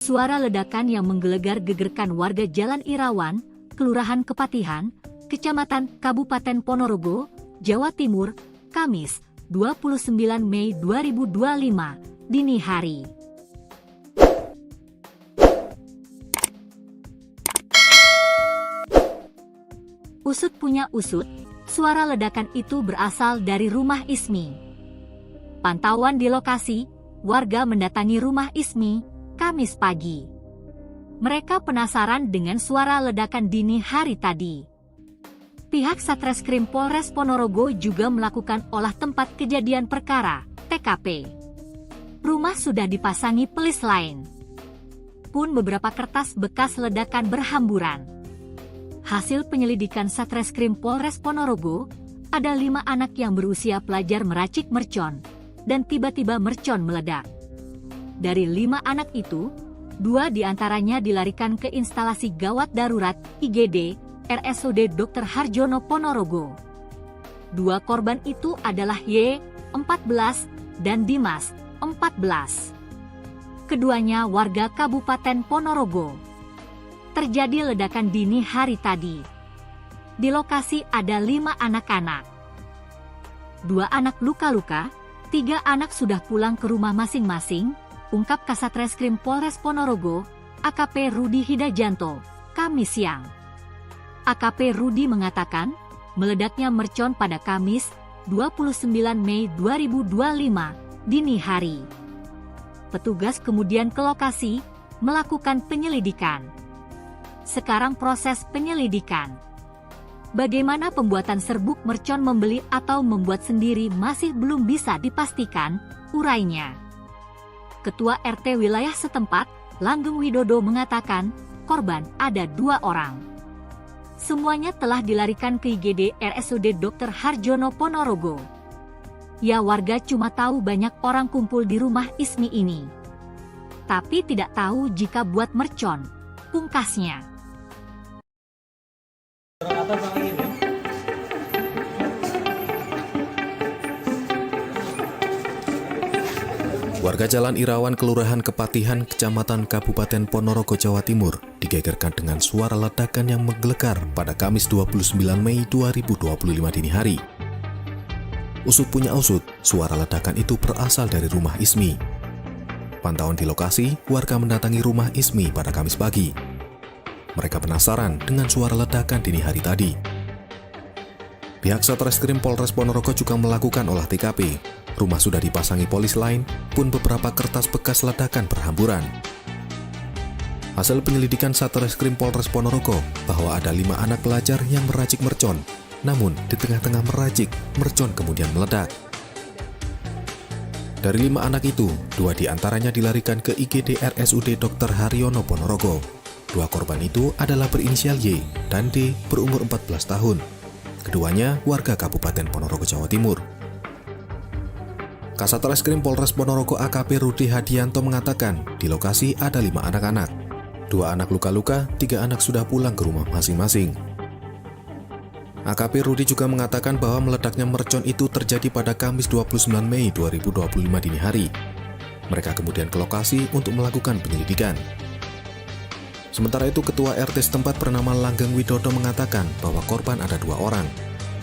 Suara ledakan yang menggelegar gegerkan warga Jalan Irawan, Kelurahan Kepatihan, Kecamatan Kabupaten Ponorogo, Jawa Timur, Kamis, 29 Mei 2025, dini hari. Usut punya usut, suara ledakan itu berasal dari rumah Ismi. Pantauan di lokasi, warga mendatangi rumah Ismi Kamis pagi. Mereka penasaran dengan suara ledakan dini hari tadi. Pihak Satreskrim Polres Ponorogo juga melakukan olah tempat kejadian perkara, TKP. Rumah sudah dipasangi pelis lain. Pun beberapa kertas bekas ledakan berhamburan. Hasil penyelidikan Satreskrim Polres Ponorogo, ada 5 anak yang berusia pelajar meracik mercon, dan tiba-tiba mercon meledak. Dari 5 anak itu, 2 diantaranya dilarikan ke instalasi gawat darurat IGD RSUD Dr. Harjono Ponorogo. 2 korban itu adalah Y, 14, dan Dimas, 14. Keduanya warga Kabupaten Ponorogo. Terjadi ledakan dini hari tadi. Di lokasi ada 5 anak-anak. 2 anak luka-luka, 3 anak sudah pulang ke rumah masing-masing, ungkap Kasatreskrim Polres Ponorogo, AKP Rudi Hidajanto, Kamis siang. AKP Rudi mengatakan, meledaknya mercon pada Kamis, 29 Mei 2025, dini hari. Petugas kemudian ke lokasi, melakukan penyelidikan. Sekarang proses penyelidikan. Bagaimana pembuatan serbuk mercon membeli atau membuat sendiri masih belum bisa dipastikan, urainya. Ketua RT wilayah setempat, Langgeng Widodo mengatakan, korban ada 2 orang. Semuanya telah dilarikan ke IGD RSUD Dr. Harjono Ponorogo. Ya, warga cuma tahu banyak orang kumpul di rumah Ismi ini. Tapi tidak tahu jika buat mercon, pungkasnya. Warga Jalan Irawan, Kelurahan Kepatihan, Kecamatan Kabupaten Ponorogo, Jawa Timur, digegerkan dengan suara ledakan yang menggelegar pada Kamis 29 Mei 2025 dini hari. Usut punya usut, suara ledakan itu berasal dari rumah Ismi. Pantauan di lokasi, warga mendatangi rumah Ismi pada Kamis pagi. Mereka penasaran dengan suara ledakan dini hari tadi. Pihak Satreskrim Polres Ponorogo juga melakukan olah TKP. Rumah sudah dipasangi polis lain, pun beberapa kertas bekas ledakan berhamburan. Hasil penyelidikan Satreskrim Polres Ponorogo bahwa ada 5 anak pelajar yang meracik mercon, namun di tengah-tengah meracik, mercon kemudian meledak. Dari 5 anak itu, 2 diantaranya dilarikan ke IGD RSUD Dr. Harjono Ponorogo. 2 korban itu adalah berinisial Y dan D berumur 14 tahun. Keduanya warga Kabupaten Ponorogo, Jawa Timur. Kasatreskrim Polres Ponorogo AKP Rudi Hadianto mengatakan, di lokasi ada 5 anak-anak. 2 anak luka-luka, 3 anak sudah pulang ke rumah masing-masing. AKP Rudi juga mengatakan bahwa meledaknya mercon itu terjadi pada Kamis 29 Mei 2025 dini hari. Mereka kemudian ke lokasi untuk melakukan penyelidikan. Sementara itu, Ketua RT setempat bernama Langgeng Widodo mengatakan bahwa korban ada 2 orang.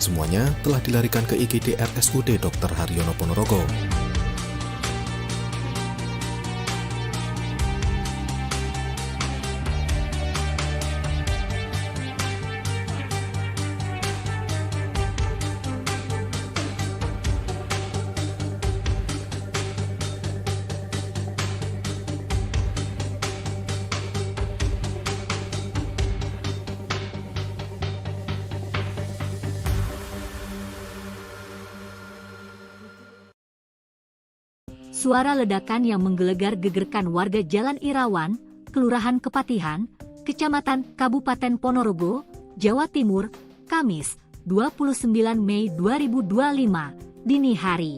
Semuanya telah dilarikan ke IGD RSUD Dr. Harjono Ponorogo. Suara ledakan yang menggelegar gegerkan warga Jalan Irawan, Kelurahan Kepatihan, Kecamatan Kabupaten Ponorogo, Jawa Timur, Kamis, 29 Mei 2025, dini hari.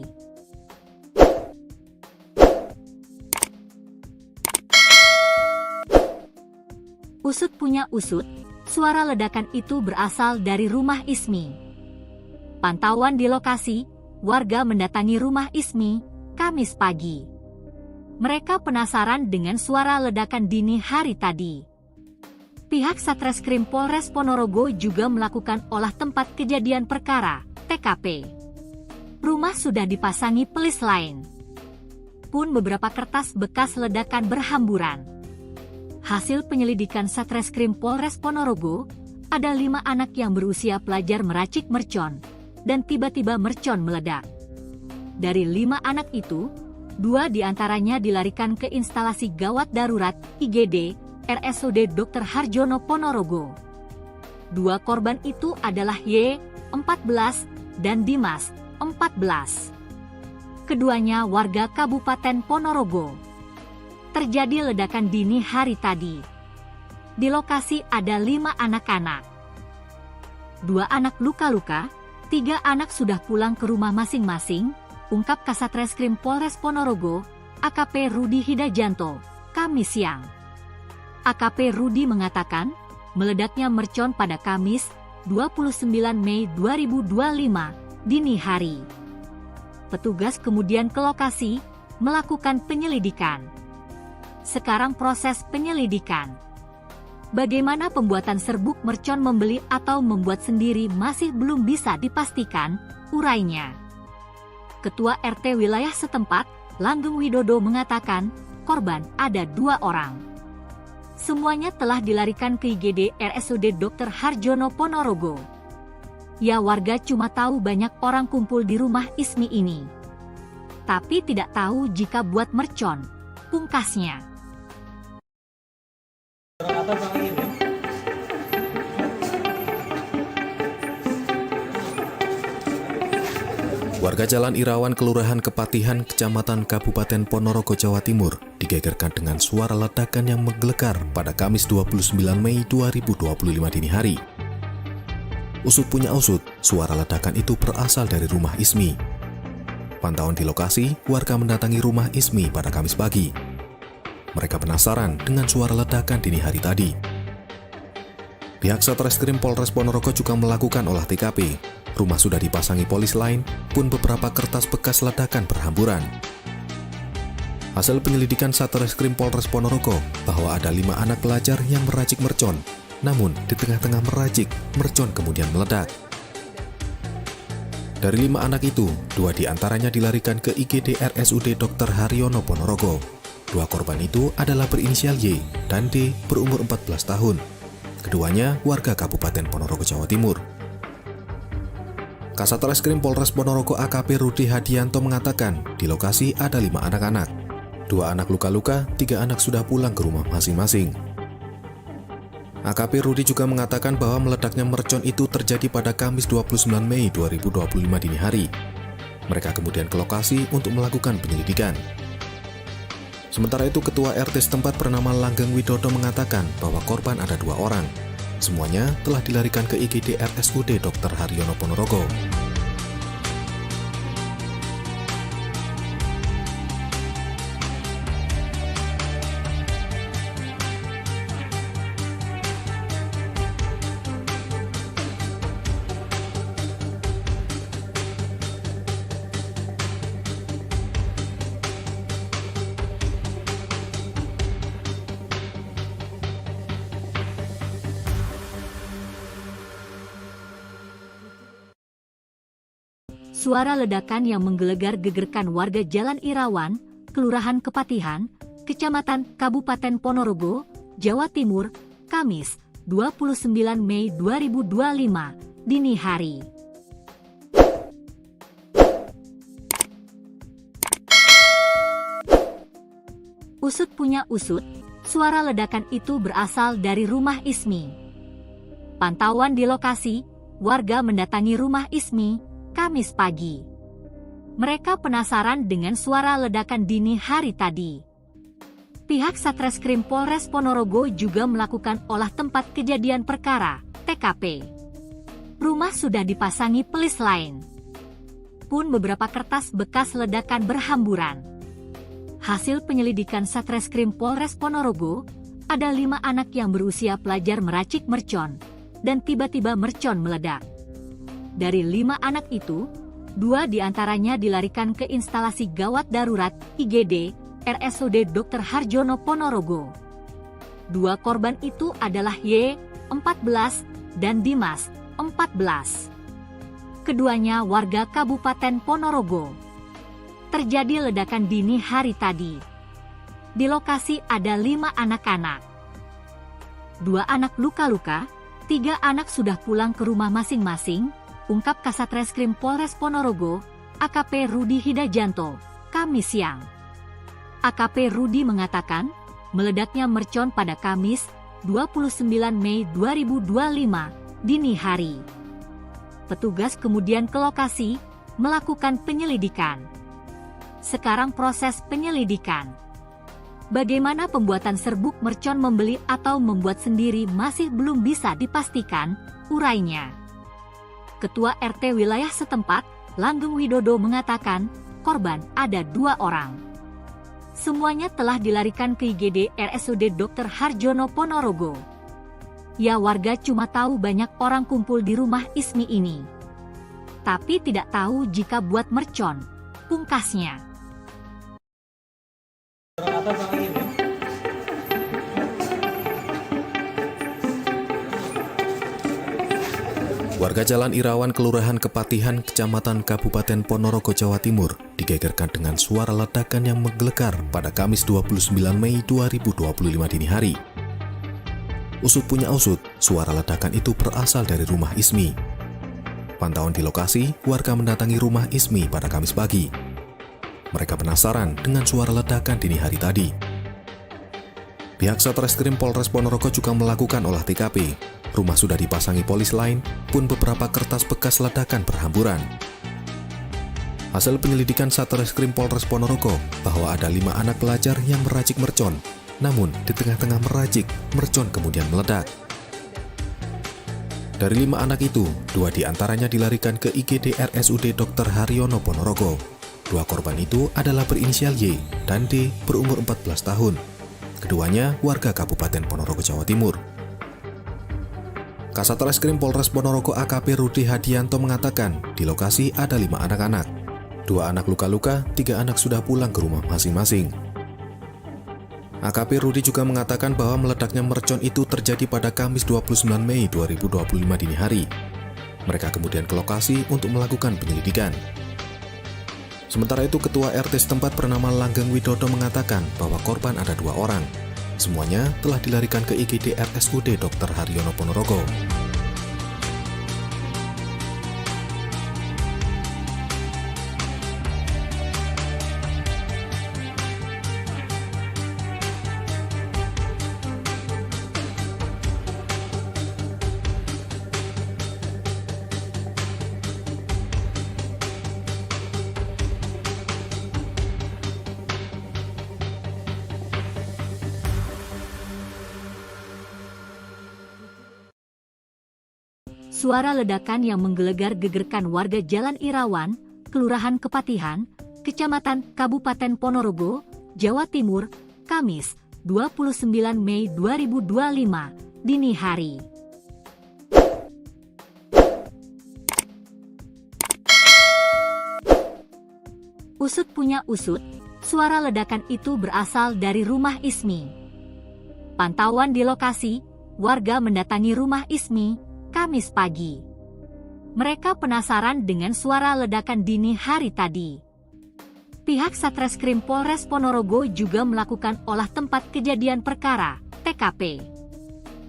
Usut punya usut, suara ledakan itu berasal dari rumah Ismi. Pantauan di lokasi, warga mendatangi rumah Ismi Kamis pagi. Mereka penasaran dengan suara ledakan dini hari tadi. Pihak Satreskrim Polres Ponorogo juga melakukan olah tempat kejadian perkara, TKP. Rumah sudah dipasangi pelis lain. Pun beberapa kertas bekas ledakan berhamburan. Hasil penyelidikan Satreskrim Polres Ponorogo, ada 5 anak yang berusia pelajar meracik mercon, dan tiba-tiba mercon meledak. Dari 5 anak itu, 2 diantaranya dilarikan ke instalasi gawat darurat IGD RSUD Dr. Harjono Ponorogo. 2 korban itu adalah Y, 14, dan Dimas, 14. Keduanya warga Kabupaten Ponorogo. Terjadi ledakan dini hari tadi. Di lokasi ada 5 anak-anak. 2 anak luka-luka, 3 anak sudah pulang ke rumah masing-masing, ungkap Kasatreskrim Polres Ponorogo, AKP Rudi Hidajanto, Kamis siang. AKP Rudi mengatakan, meledaknya mercon pada Kamis, 29 Mei 2025, dini hari. Petugas kemudian ke lokasi, melakukan penyelidikan. Sekarang proses penyelidikan. Bagaimana pembuatan serbuk mercon membeli atau membuat sendiri masih belum bisa dipastikan, urainya. Ketua RT wilayah setempat, Langgeng Widodo mengatakan, korban ada 2 orang. Semuanya telah dilarikan ke IGD RSUD Dr. Harjono Ponorogo. Ya, warga cuma tahu banyak orang kumpul di rumah Ismi ini. Tapi tidak tahu jika buat mercon, pungkasnya. Warga Jalan Irawan, Kelurahan Kepatihan, Kecamatan Kabupaten Ponorogo, Jawa Timur, digegerkan dengan suara ledakan yang menggelegar pada Kamis 29 Mei 2025 dini hari. Usut punya usut, suara ledakan itu berasal dari rumah Ismi. Pantauan di lokasi, warga mendatangi rumah Ismi pada Kamis pagi. Mereka penasaran dengan suara ledakan dini hari tadi. Pihak Satreskrim Polres Ponorogo juga melakukan olah TKP. Rumah sudah dipasangi polis lain, pun beberapa kertas bekas ledakan berhamburan. Hasil penyelidikan Satreskrim Polres Ponorogo bahwa ada 5 anak pelajar yang meracik mercon, namun di tengah-tengah meracik, mercon kemudian meledak. Dari 5 anak itu, 2 diantaranya dilarikan ke IGD RSUD Dr. Harjono Ponorogo. 2 korban itu adalah berinisial Y dan D berumur 14 tahun. Keduanya warga Kabupaten Ponorogo, Jawa Timur. Kasatreskrim Polres Ponorogo AKP Rudi Hadianto mengatakan di lokasi ada 5 anak-anak. 2 anak luka-luka, 3 anak sudah pulang ke rumah masing-masing. AKP Rudi juga mengatakan bahwa meledaknya mercon itu terjadi pada Kamis 29 Mei 2025 dini hari. Mereka kemudian ke lokasi untuk melakukan penyelidikan. Sementara itu, Ketua RT setempat bernama Langgeng Widodo mengatakan bahwa korban ada 2 orang. Semuanya telah dilarikan ke IGD RSUD Dr. Harjono Ponorogo. Suara ledakan yang menggelegar gegerkan warga Jalan Irawan, Kelurahan Kepatihan, Kecamatan Kabupaten Ponorogo, Jawa Timur, Kamis, 29 Mei 2025, dini hari. Usut punya usut, suara ledakan itu berasal dari rumah Ismi. Pantauan di lokasi, warga mendatangi rumah Ismi Kamis pagi. Mereka penasaran dengan suara ledakan dini hari tadi. Pihak Satreskrim Polres Ponorogo juga melakukan olah tempat kejadian perkara, TKP. Rumah sudah dipasangi pelis lain. Pun beberapa kertas bekas ledakan berhamburan. Hasil penyelidikan Satreskrim Polres Ponorogo, ada 5 anak yang berusia pelajar meracik mercon, dan tiba-tiba mercon meledak. Dari 5 anak itu, 2 diantaranya dilarikan ke instalasi gawat darurat IGD RSUD Dr. Harjono Ponorogo. Dua korban itu adalah Y, 14, dan Dimas, 14. Keduanya warga Kabupaten Ponorogo. Terjadi ledakan dini hari tadi. Di lokasi ada 5 anak-anak. 2 anak luka-luka, 3 anak sudah pulang ke rumah masing-masing, ungkap Kasat Reskrim Polres Ponorogo, AKP Rudi Hidajanto, Kamis siang. AKP Rudi mengatakan, meledaknya mercon pada Kamis, 29 Mei 2025, dini hari. Petugas kemudian ke lokasi, melakukan penyelidikan. Sekarang proses penyelidikan. Bagaimana pembuatan serbuk mercon membeli atau membuat sendiri masih belum bisa dipastikan, urainya. Ketua RT wilayah setempat, Langgeng Widodo mengatakan, korban ada 2 orang. Semuanya telah dilarikan ke IGD RSUD Dr. Harjono Ponorogo. Ya, warga cuma tahu banyak orang kumpul di rumah Ismi ini. Tapi tidak tahu jika buat mercon, pungkasnya. Warga Jalan Irawan, Kelurahan Kepatihan, Kecamatan Kabupaten Ponorogo, Jawa Timur, digegerkan dengan suara ledakan yang menggelegar pada Kamis 29 Mei 2025 dini hari. Usut punya usut, suara ledakan itu berasal dari rumah Ismi. Pantauan di lokasi, warga mendatangi rumah Ismi pada Kamis pagi. Mereka penasaran dengan suara ledakan dini hari tadi. Pihak Satreskrim Polres Ponorogo juga melakukan olah TKP. Rumah sudah dipasangi polis lain, pun beberapa kertas bekas ledakan berhamburan. Hasil penyelidikan Satreskrim Polres Ponorogo bahwa ada 5 anak pelajar yang meracik mercon. Namun, di tengah-tengah meracik, mercon kemudian meledak. Dari 5 anak itu, 2 diantaranya dilarikan ke IGD RSUD Dr. Harjono Ponorogo. 2 korban itu adalah berinisial Y dan D berumur 14 tahun. Keduanya warga Kabupaten Ponorogo, Jawa Timur. Kasat Reskrim Polres Ponorogo AKP Rudi Hadianto mengatakan di lokasi ada 5 anak-anak. 2 anak luka-luka, 3 anak sudah pulang ke rumah masing-masing. AKP Rudi juga mengatakan bahwa meledaknya mercon itu terjadi pada Kamis 29 Mei 2025 dini hari. Mereka kemudian ke lokasi untuk melakukan penyelidikan. Sementara itu, Ketua RT setempat bernama Langgeng Widodo mengatakan bahwa korban ada 2 orang. Semuanya telah dilarikan ke IGD RSUD Dr. Harjono Ponorogo. Suara ledakan yang menggelegar gegerkan warga Jalan Irawan, Kelurahan Kepatihan, Kecamatan Kabupaten Ponorogo, Jawa Timur, Kamis, 29 Mei 2025, dini hari. Usut punya usut, suara ledakan itu berasal dari rumah Ismi. Pantauan di lokasi, warga mendatangi rumah Ismi Kamis pagi. Mereka penasaran dengan suara ledakan dini hari tadi. Pihak Satreskrim Polres Ponorogo juga melakukan olah tempat kejadian perkara, TKP.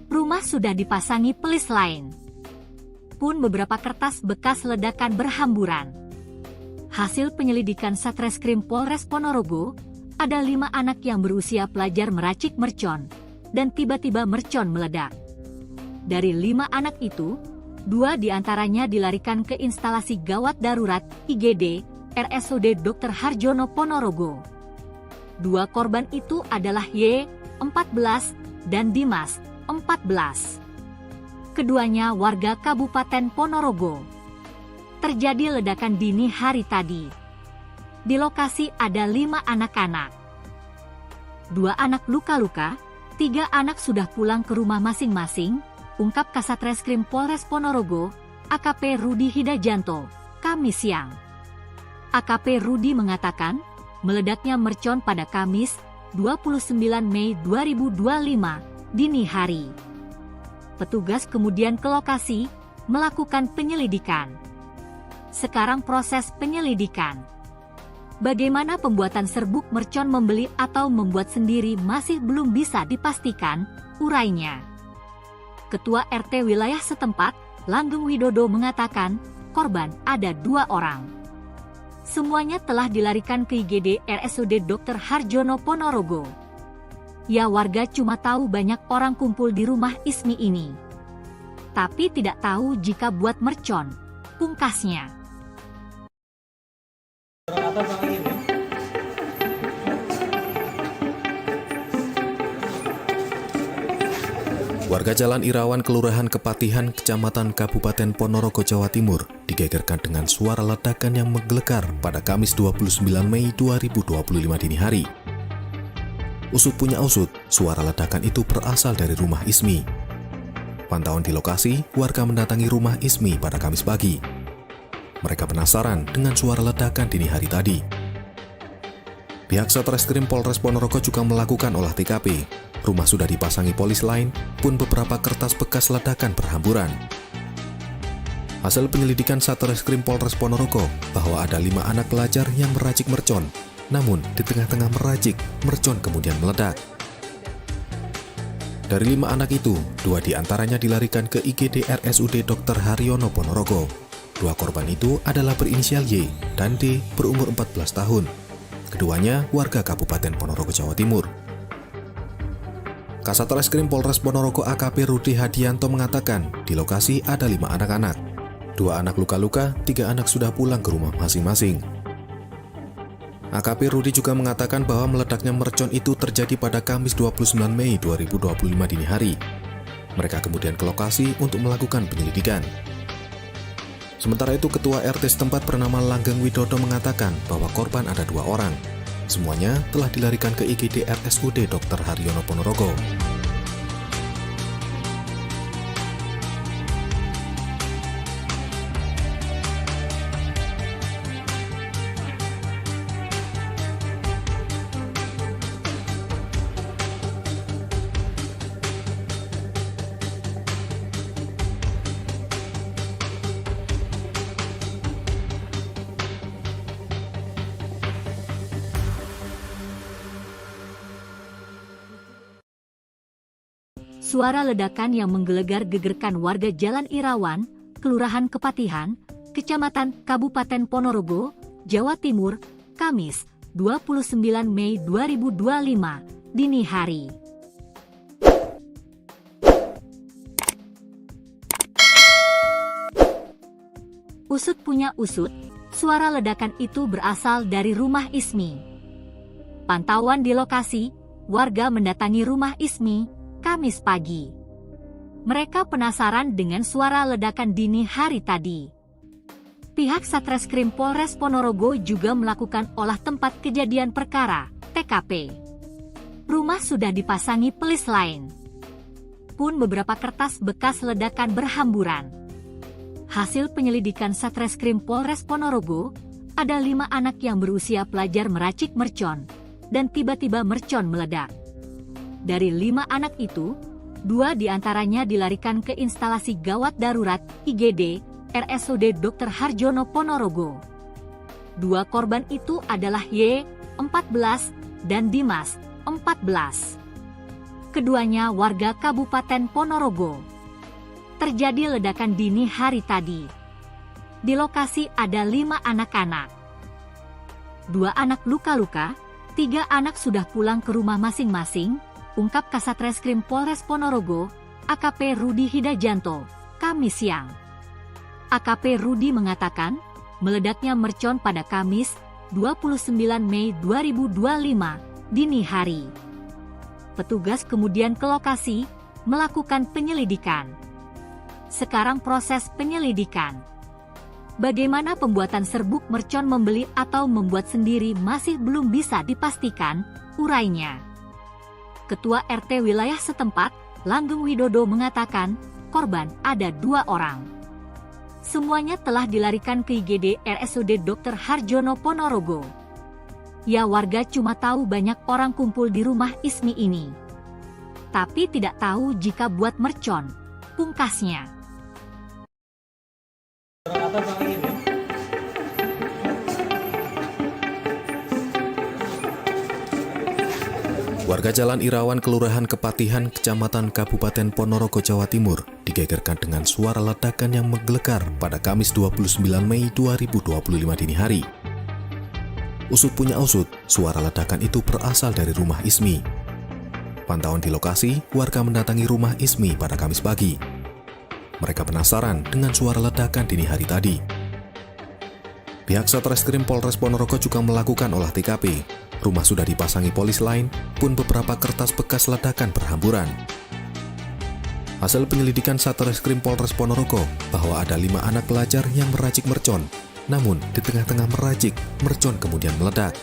Rumah sudah dipasangi pelis lain. Pun beberapa kertas bekas ledakan berhamburan. Hasil penyelidikan Satreskrim Polres Ponorogo, ada 5 anak yang berusia pelajar meracik mercon, dan tiba-tiba mercon meledak. Dari 5 anak itu, 2 diantaranya dilarikan ke instalasi gawat darurat IGD RSUD Dr. Harjono Ponorogo. 2 korban itu adalah Y, 14, dan Dimas, 14. Keduanya warga Kabupaten Ponorogo. Terjadi ledakan dini hari tadi. Di lokasi ada 5 anak-anak. 2 anak luka-luka, 3 anak sudah pulang ke rumah masing-masing, ungkap Kasat Reskrim Polres Ponorogo, AKP Rudi Hidajanto, Kamis siang. AKP Rudi mengatakan, meledaknya mercon pada Kamis, 29 Mei 2025, dini hari. Petugas kemudian ke lokasi, melakukan penyelidikan. Sekarang proses penyelidikan. Bagaimana pembuatan serbuk mercon membeli atau membuat sendiri masih belum bisa dipastikan, urainya. Ketua RT wilayah setempat, Langgeng Widodo mengatakan, korban ada 2 orang. Semuanya telah dilarikan ke IGD RSUD Dr. Harjono Ponorogo. Ya, warga cuma tahu banyak orang kumpul di rumah Ismi ini. Tapi tidak tahu jika buat mercon, pungkasnya. Warga Jalan Irawan, Kelurahan Kepatihan, Kecamatan Kabupaten Ponorogo, Jawa Timur, digegerkan dengan suara ledakan yang menggelegar pada Kamis 29 Mei 2025 dini hari. Usut punya usut, suara ledakan itu berasal dari rumah Ismi. Pantauan di lokasi, warga mendatangi rumah Ismi pada Kamis pagi. Mereka penasaran dengan suara ledakan dini hari tadi. Pihak Satreskrim Polres Ponorogo juga melakukan olah TKP. Rumah sudah dipasangi polis lain, pun beberapa kertas bekas ledakan berhamburan. Hasil penyelidikan Satreskrim Polres Ponorogo bahwa ada 5 anak pelajar yang meracik mercon. Namun, di tengah-tengah meracik, mercon kemudian meledak. Dari 5 anak itu, 2 diantaranya dilarikan ke IGD RSUD Dr. Harjono Ponorogo. 2 korban itu adalah berinisial Y dan D berumur 14 tahun. Keduanya warga Kabupaten Ponorogo, Jawa Timur. Kasat Reskrim Polres Ponorogo AKP Rudi Hadianto mengatakan di lokasi ada 5 anak-anak. 2 anak luka-luka, 3 anak sudah pulang ke rumah masing-masing. AKP Rudi juga mengatakan bahwa meledaknya mercon itu terjadi pada Kamis 29 Mei 2025 dini hari. Mereka kemudian ke lokasi untuk melakukan penyelidikan. Sementara itu, Ketua RT setempat bernama Langgeng Widodo mengatakan bahwa korban ada 2 orang. Semuanya telah dilarikan ke IGD RSUD Dr. Harjono Ponorogo. Suara ledakan yang menggelegar gegerkan warga Jalan Irawan, Kelurahan Kepatihan, Kecamatan Kabupaten Ponorogo, Jawa Timur, Kamis, 29 Mei 2025, dini hari. Usut punya usut, suara ledakan itu berasal dari rumah Ismi. Pantauan di lokasi, warga mendatangi rumah Ismi Kamis pagi. Mereka penasaran dengan suara ledakan dini hari tadi. Pihak Satreskrim Polres Ponorogo juga melakukan olah tempat kejadian perkara, TKP. Rumah sudah dipasangi pelis lain. Pun beberapa kertas bekas ledakan berhamburan. Hasil penyelidikan Satreskrim Polres Ponorogo, ada 5 anak yang berusia pelajar meracik mercon, dan tiba-tiba mercon meledak. Dari 5 anak itu, 2 diantaranya dilarikan ke instalasi gawat darurat IGD RSUD Dr. Harjono Ponorogo. 2 korban itu adalah Y, 14, dan Dimas, 14. Keduanya warga Kabupaten Ponorogo. Terjadi ledakan dini hari tadi. Di lokasi ada 5 anak-anak. 2 anak luka-luka, 3 anak sudah pulang ke rumah masing-masing, ungkap Kasat Reskrim Polres Ponorogo, AKP Rudi Hidajanto, Kamis siang. AKP Rudi mengatakan, meledaknya mercon pada Kamis, 29 Mei 2025, dini hari. Petugas kemudian ke lokasi, melakukan penyelidikan. Sekarang proses penyelidikan. Bagaimana pembuatan serbuk mercon membeli atau membuat sendiri masih belum bisa dipastikan, urainya. Ketua RT wilayah setempat, Langgeng Widodo mengatakan, korban ada 2 orang. Semuanya telah dilarikan ke IGD RSUD Dr. Harjono Ponorogo. Ya, warga cuma tahu banyak orang kumpul di rumah Ismi ini, tapi tidak tahu jika buat mercon, pungkasnya. Warga Jalan Irawan, Kelurahan Kepatihan, Kecamatan Kabupaten Ponorogo, Jawa Timur, digegerkan dengan suara ledakan yang menggelegar pada Kamis 29 Mei 2025 dini hari. Usut punya usut, suara ledakan itu berasal dari rumah Ismi. Pantauan di lokasi, warga mendatangi rumah Ismi pada Kamis pagi. Mereka penasaran dengan suara ledakan dini hari tadi. Pihak Satreskrim Polres Ponorogo juga melakukan olah TKP. Rumah sudah dipasangi polis lain, pun beberapa kertas bekas ledakan berhamburan. Hasil penyelidikan Satreskrim Polres Ponorogo bahwa ada 5 anak pelajar yang meracik mercon. Namun, di tengah-tengah meracik, mercon kemudian meledak.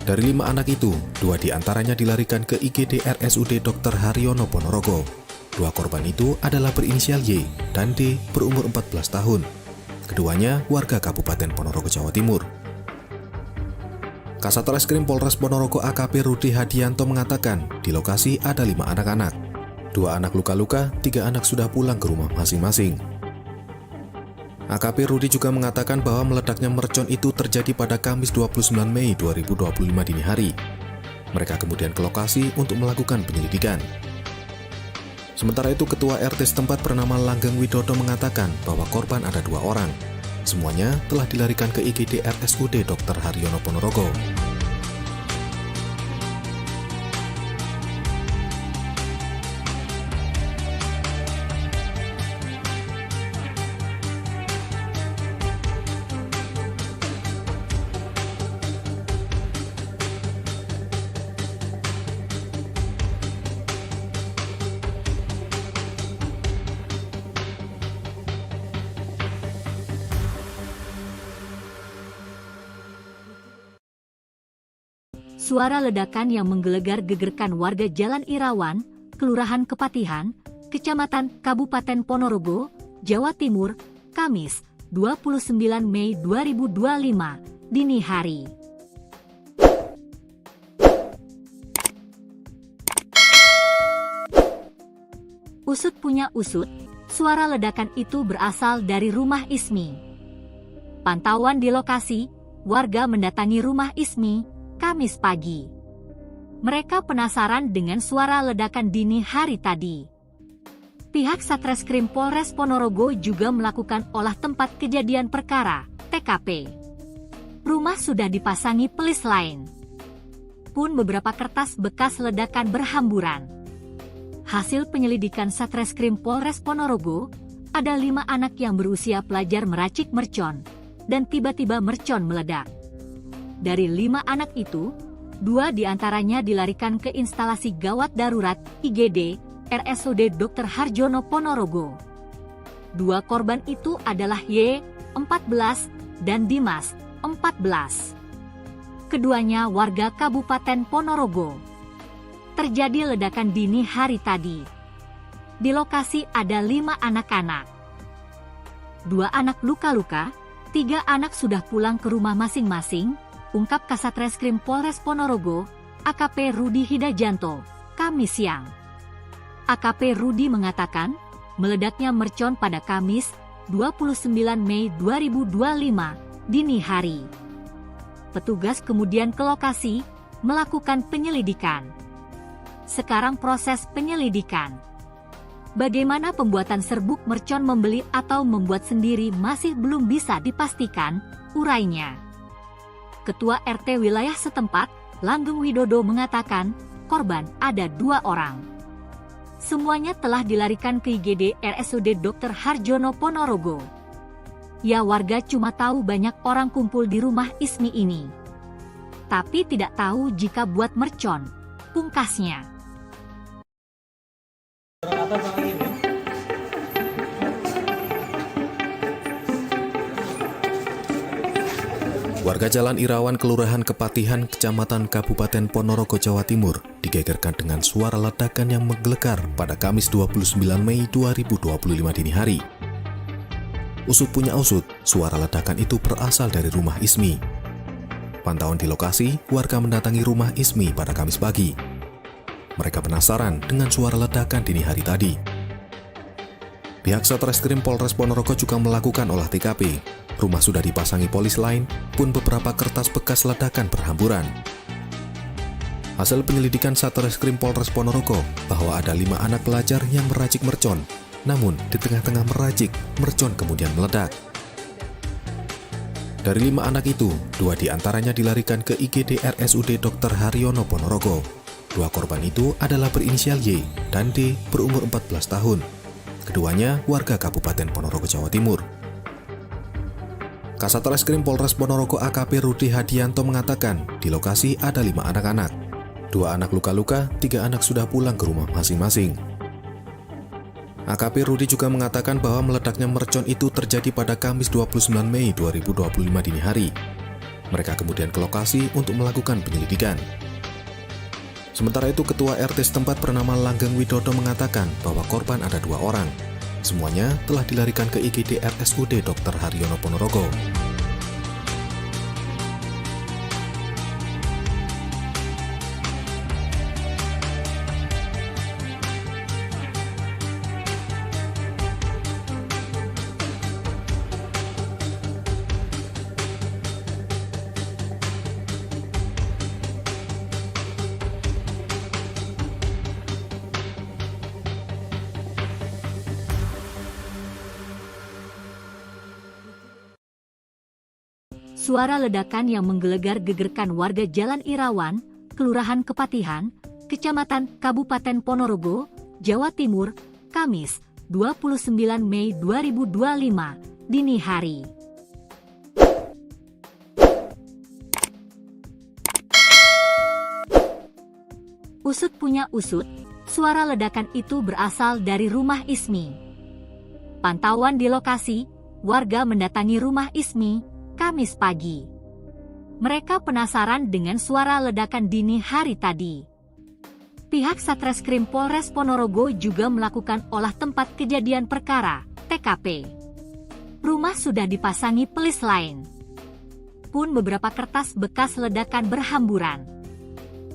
Dari 5 anak itu, 2 diantaranya dilarikan ke IGD RSUD Dr. Haryono Ponorogo. 2 korban itu adalah berinisial Y dan D berumur 14 tahun. Keduanya warga Kabupaten Ponorogo, Jawa Timur. Kasat Reskrim Polres Ponorogo AKP Rudi Hadianto mengatakan di lokasi ada 5 anak-anak. 2 anak luka-luka, 3 anak sudah pulang ke rumah masing-masing. AKP Rudi juga mengatakan bahwa meledaknya mercon itu terjadi pada Kamis 29 Mei 2025 dini hari. Mereka kemudian ke lokasi untuk melakukan penyelidikan. Sementara itu, Ketua RT setempat bernama Langgeng Widodo mengatakan bahwa korban ada 2 orang. Semuanya telah dilarikan ke IGD RSUD Dr. Haryono Ponorogo. Suara ledakan yang menggelegar gegerkan warga Jalan Irawan, Kelurahan Kepatihan, Kecamatan Kabupaten Ponorogo, Jawa Timur, Kamis 29 Mei 2025, dini hari. Usut punya usut, suara ledakan itu berasal dari rumah Ismi. Pantauan di lokasi, warga mendatangi rumah Ismi Kamis pagi. Mereka penasaran dengan suara ledakan dini hari tadi. Pihak Satreskrim Polres Ponorogo juga melakukan olah tempat kejadian perkara, TKP. Rumah sudah dipasangi pelis lain. Pun beberapa kertas bekas ledakan berhamburan. Hasil penyelidikan Satreskrim Polres Ponorogo, ada 5 anak yang berusia pelajar meracik mercon, dan tiba-tiba mercon meledak. Dari 5 anak itu, 2 diantaranya dilarikan ke instalasi gawat darurat IGD RSUD Dr. Haryono Ponorogo. 2 korban itu adalah Y, 14, dan Dimas, 14. Keduanya warga Kabupaten Ponorogo. Terjadi ledakan dini hari tadi. Di lokasi ada 5 anak-anak. 2 anak luka-luka, 3 anak sudah pulang ke rumah masing-masing, ungkap Kasat Reskrim Polres Ponorogo, AKP Rudi Hidajanto, Kamis siang. AKP Rudi mengatakan, meledaknya mercon pada Kamis, 29 Mei 2025, dini hari. Petugas kemudian ke lokasi, melakukan penyelidikan. Sekarang proses penyelidikan. Bagaimana pembuatan serbuk mercon membeli atau membuat sendiri masih belum bisa dipastikan, urainya. Ketua RT wilayah setempat, Langgeng Widodo mengatakan, korban ada 2 orang. Semuanya telah dilarikan ke IGD RSUD Dr. Haryono Ponorogo. Ya, warga cuma tahu banyak orang kumpul di rumah Ismi ini, tapi tidak tahu jika buat mercon, pungkasnya. Warga Jalan Irawan, Kelurahan Kepatihan, Kecamatan Kabupaten Ponorogo, Jawa Timur, digegerkan dengan suara ledakan yang menggelegar pada Kamis 29 Mei 2025 dini hari. Usut punya usut, suara ledakan itu berasal dari rumah Ismi. Pantauan di lokasi, warga mendatangi rumah Ismi pada Kamis pagi. Mereka penasaran dengan suara ledakan dini hari tadi. Pihak Satreskrim Polres Ponorogo juga melakukan olah TKP. Rumah sudah dipasangi polis lain, pun beberapa kertas bekas ledakan berhamburan. Hasil penyelidikan Satreskrim Polres Ponorogo bahwa ada 5 anak pelajar yang meracik mercon. Namun, di tengah-tengah meracik, mercon kemudian meledak. Dari 5 anak itu, 2 diantaranya dilarikan ke IGD RSUD Dr. Haryono Ponorogo. 2 korban itu adalah berinisial Y dan D berumur 14 tahun. Keduanya warga Kabupaten Ponorogo, Jawa Timur. Kasat Reskrim Polres Ponorogo AKP Rudi Hadianto mengatakan di lokasi ada 5 anak-anak. 2 anak luka-luka, 3 anak sudah pulang ke rumah masing-masing. AKP Rudi juga mengatakan bahwa meledaknya mercon itu terjadi pada Kamis 29 Mei 2025 dini hari. Mereka kemudian ke lokasi untuk melakukan penyelidikan. Sementara itu, Ketua RT setempat bernama Langgeng Widodo mengatakan bahwa korban ada 2 orang. Semuanya telah dilarikan ke IGD RSUD Dr. Haryono Ponorogo. Suara ledakan yang menggelegar gegerkan warga Jalan Irawan, Kelurahan Kepatihan, Kecamatan Kabupaten Ponorogo, Jawa Timur, Kamis, 29 Mei 2025, dini hari. Usut punya usut, suara ledakan itu berasal dari rumah Ismi. Pantauan di lokasi, warga mendatangi rumah Ismi Kamis pagi. Mereka penasaran dengan suara ledakan dini hari tadi. Pihak Satreskrim Polres Ponorogo juga melakukan olah tempat kejadian perkara, TKP. Rumah sudah dipasangi pelis lain. Pun beberapa kertas bekas ledakan berhamburan.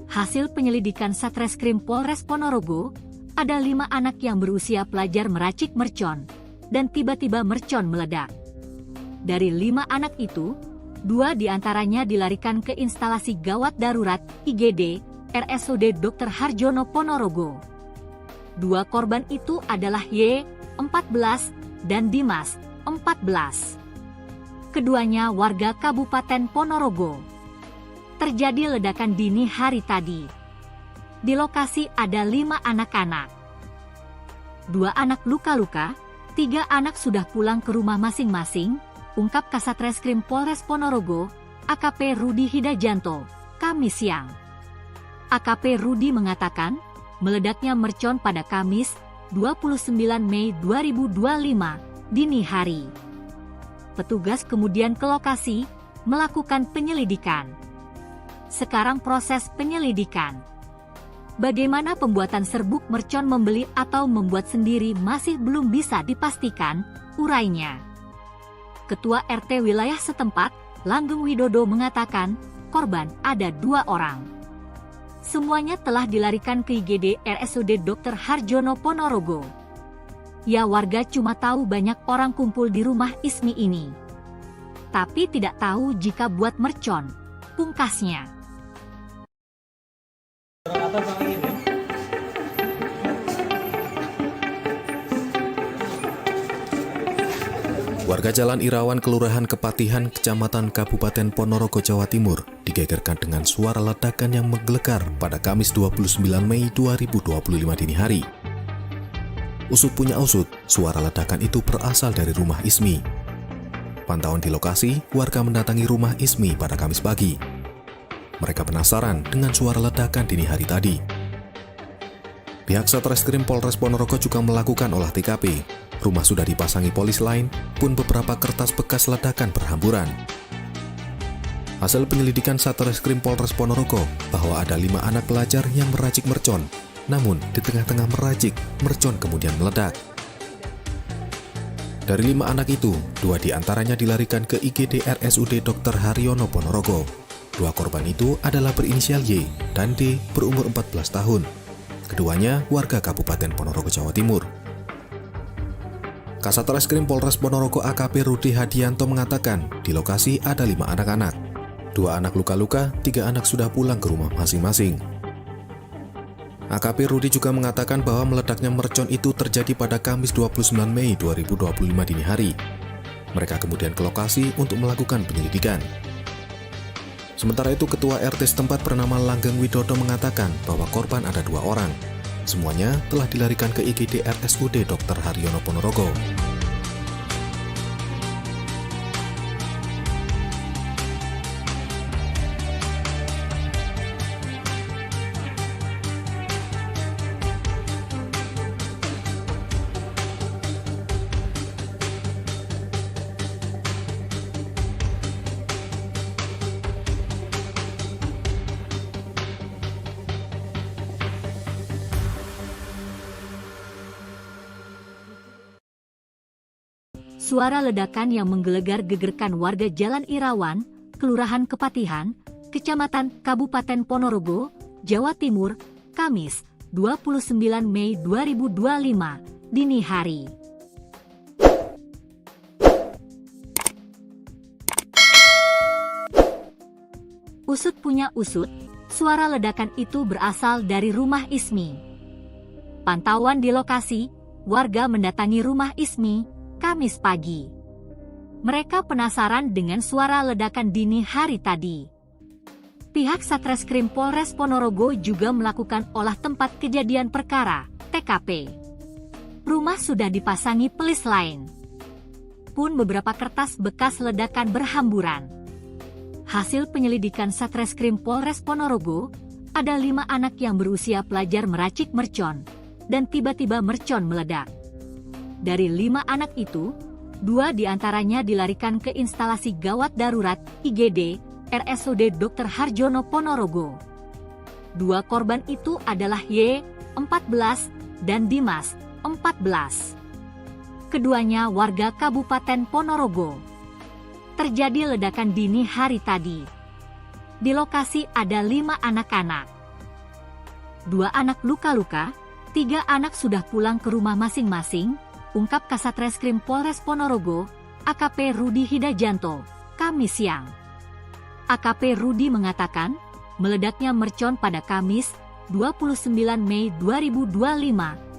Hasil penyelidikan Satreskrim Polres Ponorogo, ada 5 anak yang berusia pelajar meracik mercon, dan tiba-tiba mercon meledak. Dari 5 anak itu, 2 diantaranya dilarikan ke instalasi gawat darurat IGD RSUD Dr. Harjono Ponorogo. 2 korban itu adalah Y, 14, dan Dimas, 14. Keduanya warga Kabupaten Ponorogo. Terjadi ledakan dini hari tadi. Di lokasi ada 5 anak-anak. 2 anak luka-luka, 3 anak sudah pulang ke rumah masing-masing, ungkap Kasat Reskrim Polres Ponorogo, AKP Rudi Hidajanto, Kamis siang. AKP Rudi mengatakan, meledaknya mercon pada Kamis, 29 Mei 2025, dini hari. Petugas kemudian ke lokasi, melakukan penyelidikan. Sekarang proses penyelidikan. Bagaimana pembuatan serbuk mercon membeli atau membuat sendiri masih belum bisa dipastikan, urainya. Ketua RT wilayah setempat, Langgeng Widodo mengatakan, korban ada 2 orang. Semuanya telah dilarikan ke IGD RSUD Dr. Harjono Ponorogo. Ya, warga cuma tahu banyak orang kumpul di rumah Ismi ini. Tapi tidak tahu jika buat mercon, pungkasnya. Warga Jalan Irawan Kelurahan Kepatihan Kecamatan Kabupaten Ponorogo, Jawa Timur digegerkan dengan suara ledakan yang menggelegar pada Kamis 29 Mei 2025 dini hari. Usut punya usut, suara ledakan itu berasal dari rumah Ismi. Pantauan di lokasi, warga mendatangi rumah Ismi pada Kamis pagi. Mereka penasaran dengan suara ledakan dini hari tadi. Pihak Satreskrim Polres Ponorogo juga melakukan olah TKP. Rumah sudah dipasangi polis lain, pun beberapa kertas bekas ledakan berhamburan. Hasil penyelidikan Satreskrim Polres Ponorogo bahwa ada 5 anak pelajar yang meracik mercon. Namun, di tengah-tengah meracik, mercon kemudian meledak. Dari 5 anak itu, 2 diantaranya dilarikan ke IGD RSUD Dr. Haryono Ponorogo. Dua korban itu adalah berinisial Y dan D berumur 14 tahun. Keduanya warga Kabupaten Ponorogo, Jawa Timur. Kasat Reskrim Polres Ponorogo AKP Rudi Hadianto mengatakan di lokasi ada 5 anak-anak. 2 anak luka-luka, 3 anak sudah pulang ke rumah masing-masing. AKP Rudi juga mengatakan bahwa meledaknya mercon itu terjadi pada Kamis 29 Mei 2025 dini hari. Mereka kemudian ke lokasi untuk melakukan penyelidikan. Sementara itu, Ketua RT setempat bernama Langgeng Widodo mengatakan bahwa korban ada 2 orang. Semuanya telah dilarikan ke IGD RSUD Dr. Haryono Ponorogo. Suara ledakan yang menggelegar gegerkan warga Jalan Irawan, Kelurahan Kepatihan, Kecamatan Kabupaten Ponorogo, Jawa Timur, Kamis, 29 Mei 2025, dini hari. Usut punya usut, suara ledakan itu berasal dari rumah Ismi. Pantauan di lokasi, warga mendatangi rumah Ismi Kamis pagi. Mereka penasaran dengan suara ledakan dini hari tadi. Pihak Satreskrim Polres Ponorogo juga melakukan olah tempat kejadian perkara, TKP. Rumah sudah dipasangi pelis lain. Pun beberapa kertas bekas ledakan berhamburan. Hasil penyelidikan Satreskrim Polres Ponorogo, ada 5 anak yang berusia pelajar meracik mercon, dan tiba-tiba mercon meledak. Dari 5 anak itu, 2 diantaranya dilarikan ke instalasi gawat darurat IGD RSUD Dr. Harjono Ponorogo. 2 korban itu adalah Y, 14, dan Dimas, 14. Keduanya warga Kabupaten Ponorogo. Terjadi ledakan dini hari tadi. Di lokasi ada 5 anak-anak. 2 anak luka-luka, 3 anak sudah pulang ke rumah masing-masing, ungkap Kasat Reskrim Polres Ponorogo, AKP Rudi Hidajanto, Kamis siang. AKP Rudi mengatakan, meledaknya mercon pada Kamis, 29 Mei 2025,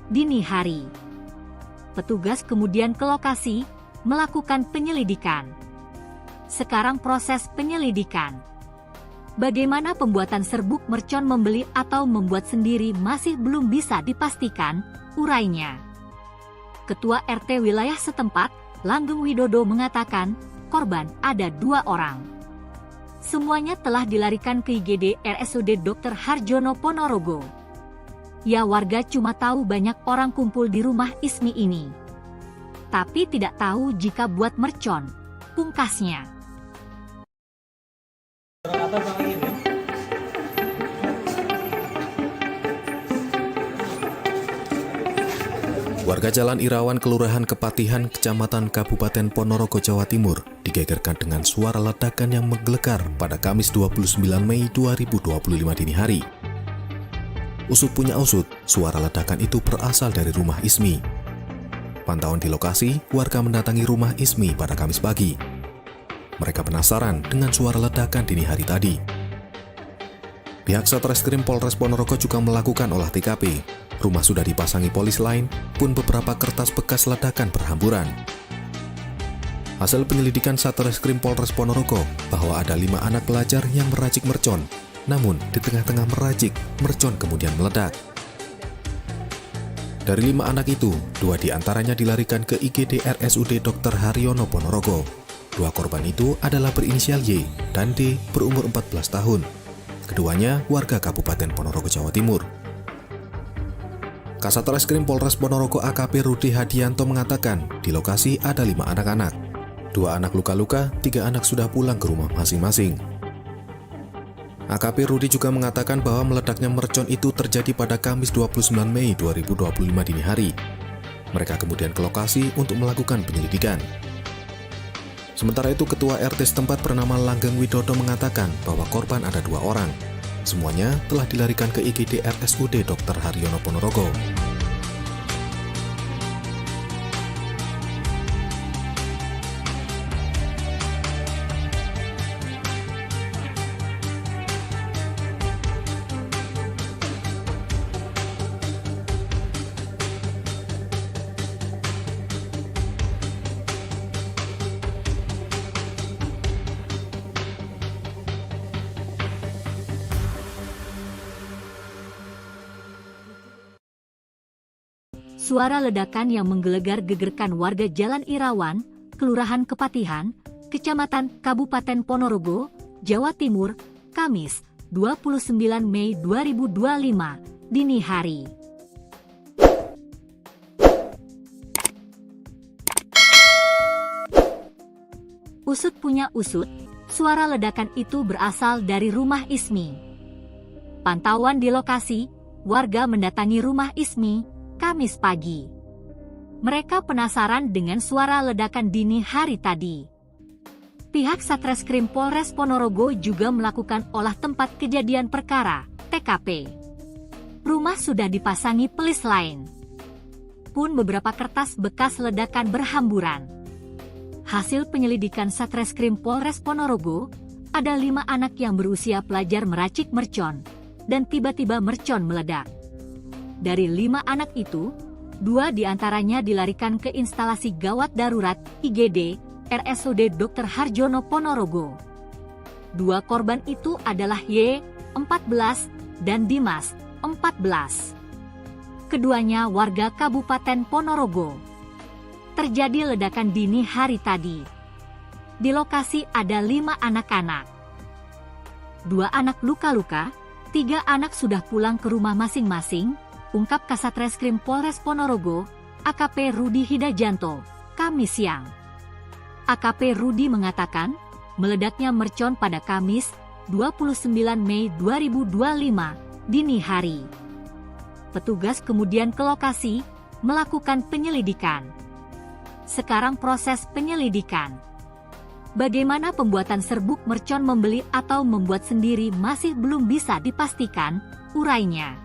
dini hari. Petugas kemudian ke lokasi, melakukan penyelidikan. Sekarang proses penyelidikan. Bagaimana pembuatan serbuk mercon membeli atau membuat sendiri masih belum bisa dipastikan, urainya. Ketua RT wilayah setempat, Langgeng Widodo mengatakan, korban ada 2 orang. Semuanya telah dilarikan ke IGD RSUD Dr. Harjono Ponorogo. Ya, warga cuma tahu banyak orang kumpul di rumah Ismi ini. Tapi tidak tahu jika buat mercon, pungkasnya. Warga Jalan Irawan Kelurahan Kepatihan Kecamatan Kabupaten Ponorogo, Jawa Timur digegerkan dengan suara ledakan yang menggelegar pada Kamis 29 Mei 2025 dini hari. Usut punya usut, suara ledakan itu berasal dari rumah Ismi. Pantauan di lokasi, warga mendatangi rumah Ismi pada Kamis pagi. Mereka penasaran dengan suara ledakan dini hari tadi. Pihak Satreskrim Polres Ponorogo juga melakukan olah TKP. Rumah sudah dipasangi polis lain, pun beberapa kertas bekas ledakan berhamburan. Hasil penyelidikan Satreskrim Polres Ponorogo bahwa ada 5 anak pelajar yang meracik mercon, namun di tengah-tengah meracik, mercon kemudian meledak. Dari 5 anak itu, 2 diantaranya dilarikan ke IGD RSUD Dr. Haryono Ponorogo. 2 korban itu adalah berinisial Y dan D berumur 14 tahun. Keduanya warga Kabupaten Ponorogo, Jawa Timur. Kasat Reskrim Polres Ponorogo AKP Rudi Hadianto mengatakan di lokasi ada 5 anak-anak. 2 anak luka-luka, 3 anak sudah pulang ke rumah masing-masing. AKP Rudi juga mengatakan bahwa meledaknya mercon itu terjadi pada Kamis 29 Mei 2025 dini hari. Mereka kemudian ke lokasi untuk melakukan penyelidikan. Sementara itu, Ketua RT setempat bernama Langgeng Widodo mengatakan bahwa korban ada 2 orang. Semuanya telah dilarikan ke IGD RSUD Dr. Haryono Ponorogo. Suara ledakan yang menggelegar gegerkan warga Jalan Irawan, Kelurahan Kepatihan, Kecamatan Kabupaten Ponorogo, Jawa Timur, Kamis, 29 Mei 2025, dini hari. Usut punya usut, suara ledakan itu berasal dari rumah Ismi. Pantauan di lokasi, warga mendatangi rumah Ismi Kamis pagi. Mereka penasaran dengan suara ledakan dini hari tadi. Pihak Satreskrim Polres Ponorogo juga melakukan olah tempat kejadian perkara, TKP. Rumah sudah dipasangi pelis lain. Pun beberapa kertas bekas ledakan berhamburan. Hasil penyelidikan Satreskrim Polres Ponorogo, ada 5 anak yang berusia pelajar meracik mercon, dan tiba-tiba mercon meledak. Dari 5 anak itu, 2 diantaranya dilarikan ke instalasi gawat darurat IGD RSUD Dr. Harjono Ponorogo. 2 korban itu adalah Y, 14, dan Dimas, 14. Keduanya warga Kabupaten Ponorogo. Terjadi ledakan dini hari tadi. Di lokasi ada 5 anak-anak. 2 anak luka-luka, 3 anak sudah pulang ke rumah masing-masing, ungkap Kasatreskrim Polres Ponorogo, AKP Rudi Hidajanto, Kamis siang. AKP Rudi mengatakan, meledaknya mercon pada Kamis, 29 Mei 2025, dini hari. Petugas kemudian ke lokasi, melakukan penyelidikan. Sekarang proses penyelidikan. Bagaimana pembuatan serbuk mercon membeli atau membuat sendiri masih belum bisa dipastikan, urainya.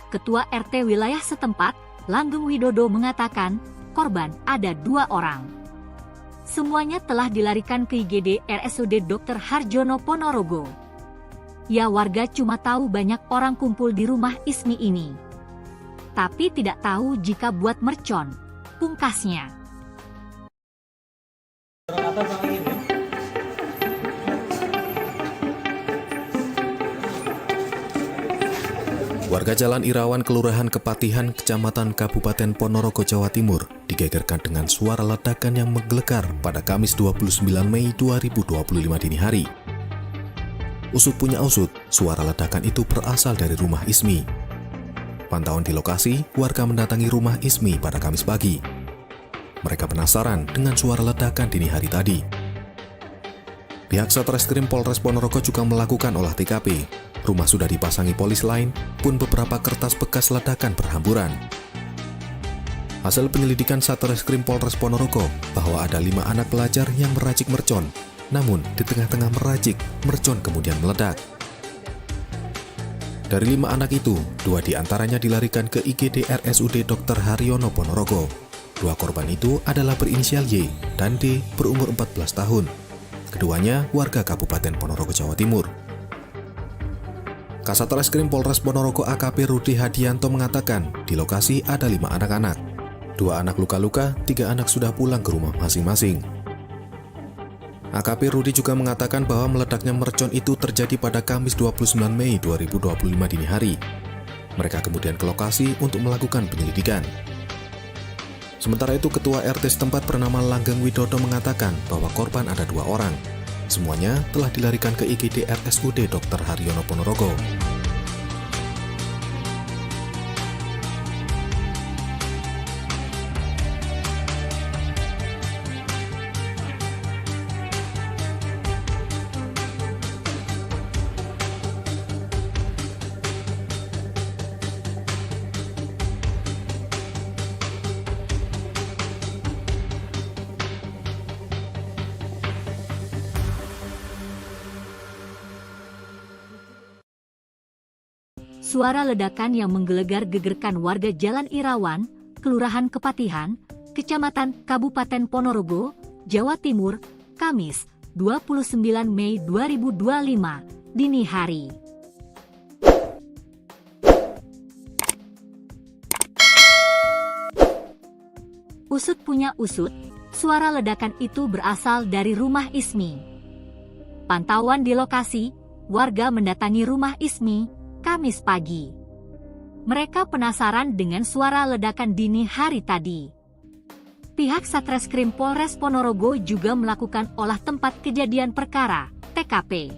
Ketua RT wilayah setempat, Langgeng Widodo mengatakan, korban ada 2 orang. Semuanya telah dilarikan ke IGD RSUD Dr. Harjono Ponorogo. Ya, warga cuma tahu banyak orang kumpul di rumah Ismi ini. Tapi tidak tahu jika buat mercon, pungkasnya. Warga Jalan Irawan, Kelurahan Kepatihan, Kecamatan Kabupaten Ponorogo, Jawa Timur, digegerkan dengan suara ledakan yang menggelegar pada Kamis 29 Mei 2025 dini hari. Usut punya usut, suara ledakan itu berasal dari rumah Ismi. Pantauan di lokasi, warga mendatangi rumah Ismi pada Kamis pagi. Mereka penasaran dengan suara ledakan dini hari tadi. Pihak Satreskrim Polres Ponorogo juga melakukan olah TKP. Rumah sudah dipasangi polis lain, pun beberapa kertas bekas ledakan berhamburan. Hasil penyelidikan Satreskrim Polres Ponorogo bahwa ada 5 anak pelajar yang meracik mercon, namun di tengah-tengah meracik, mercon kemudian meledak. Dari 5 anak itu, 2 diantaranya dilarikan ke IGD RSUD Dr. Haryono Ponorogo. 2 korban itu adalah berinisial Y dan D berumur 14 tahun. Keduanya warga Kabupaten Ponorogo, Jawa Timur. Kasatreskrim Polres Ponorogo AKP Rudi Hadianto mengatakan di lokasi ada 5 anak-anak. 2 anak luka-luka, 3 anak sudah pulang ke rumah masing-masing. AKP Rudi juga mengatakan bahwa meledaknya mercon itu terjadi pada Kamis 29 Mei 2025 dini hari. Mereka kemudian ke lokasi untuk melakukan penyelidikan. Sementara itu, Ketua RT setempat bernama Langgeng Widodo mengatakan bahwa korban ada 2 orang. Semuanya telah dilarikan ke IGD RSUD Dr. Haryono Ponorogo. Suara ledakan yang menggelegar-gegerkan warga Jalan Irawan, Kelurahan Kepatihan, Kecamatan Kabupaten Ponorogo, Jawa Timur, Kamis, 29 Mei 2025, dini hari. Usut punya usut, suara ledakan itu berasal dari rumah Ismi. Pantauan di lokasi, warga mendatangi rumah Ismi Kamis pagi. Mereka penasaran dengan suara ledakan dini hari tadi. Pihak Satreskrim Polres Ponorogo juga melakukan olah tempat kejadian perkara, TKP.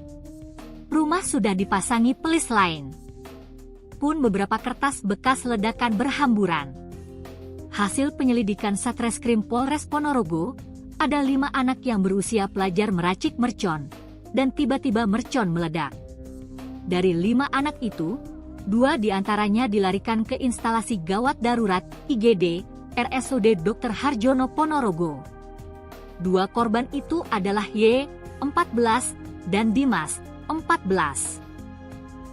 Rumah sudah dipasangi pelis lain. Pun beberapa kertas bekas ledakan berhamburan. Hasil penyelidikan Satreskrim Polres Ponorogo, ada 5 anak yang berusia pelajar meracik mercon, dan tiba-tiba mercon meledak. Dari 5 anak itu, 2 diantaranya dilarikan ke instalasi gawat darurat IGD RSUD Dr. Harjono Ponorogo. 2 korban itu adalah Y, 14, dan Dimas, 14.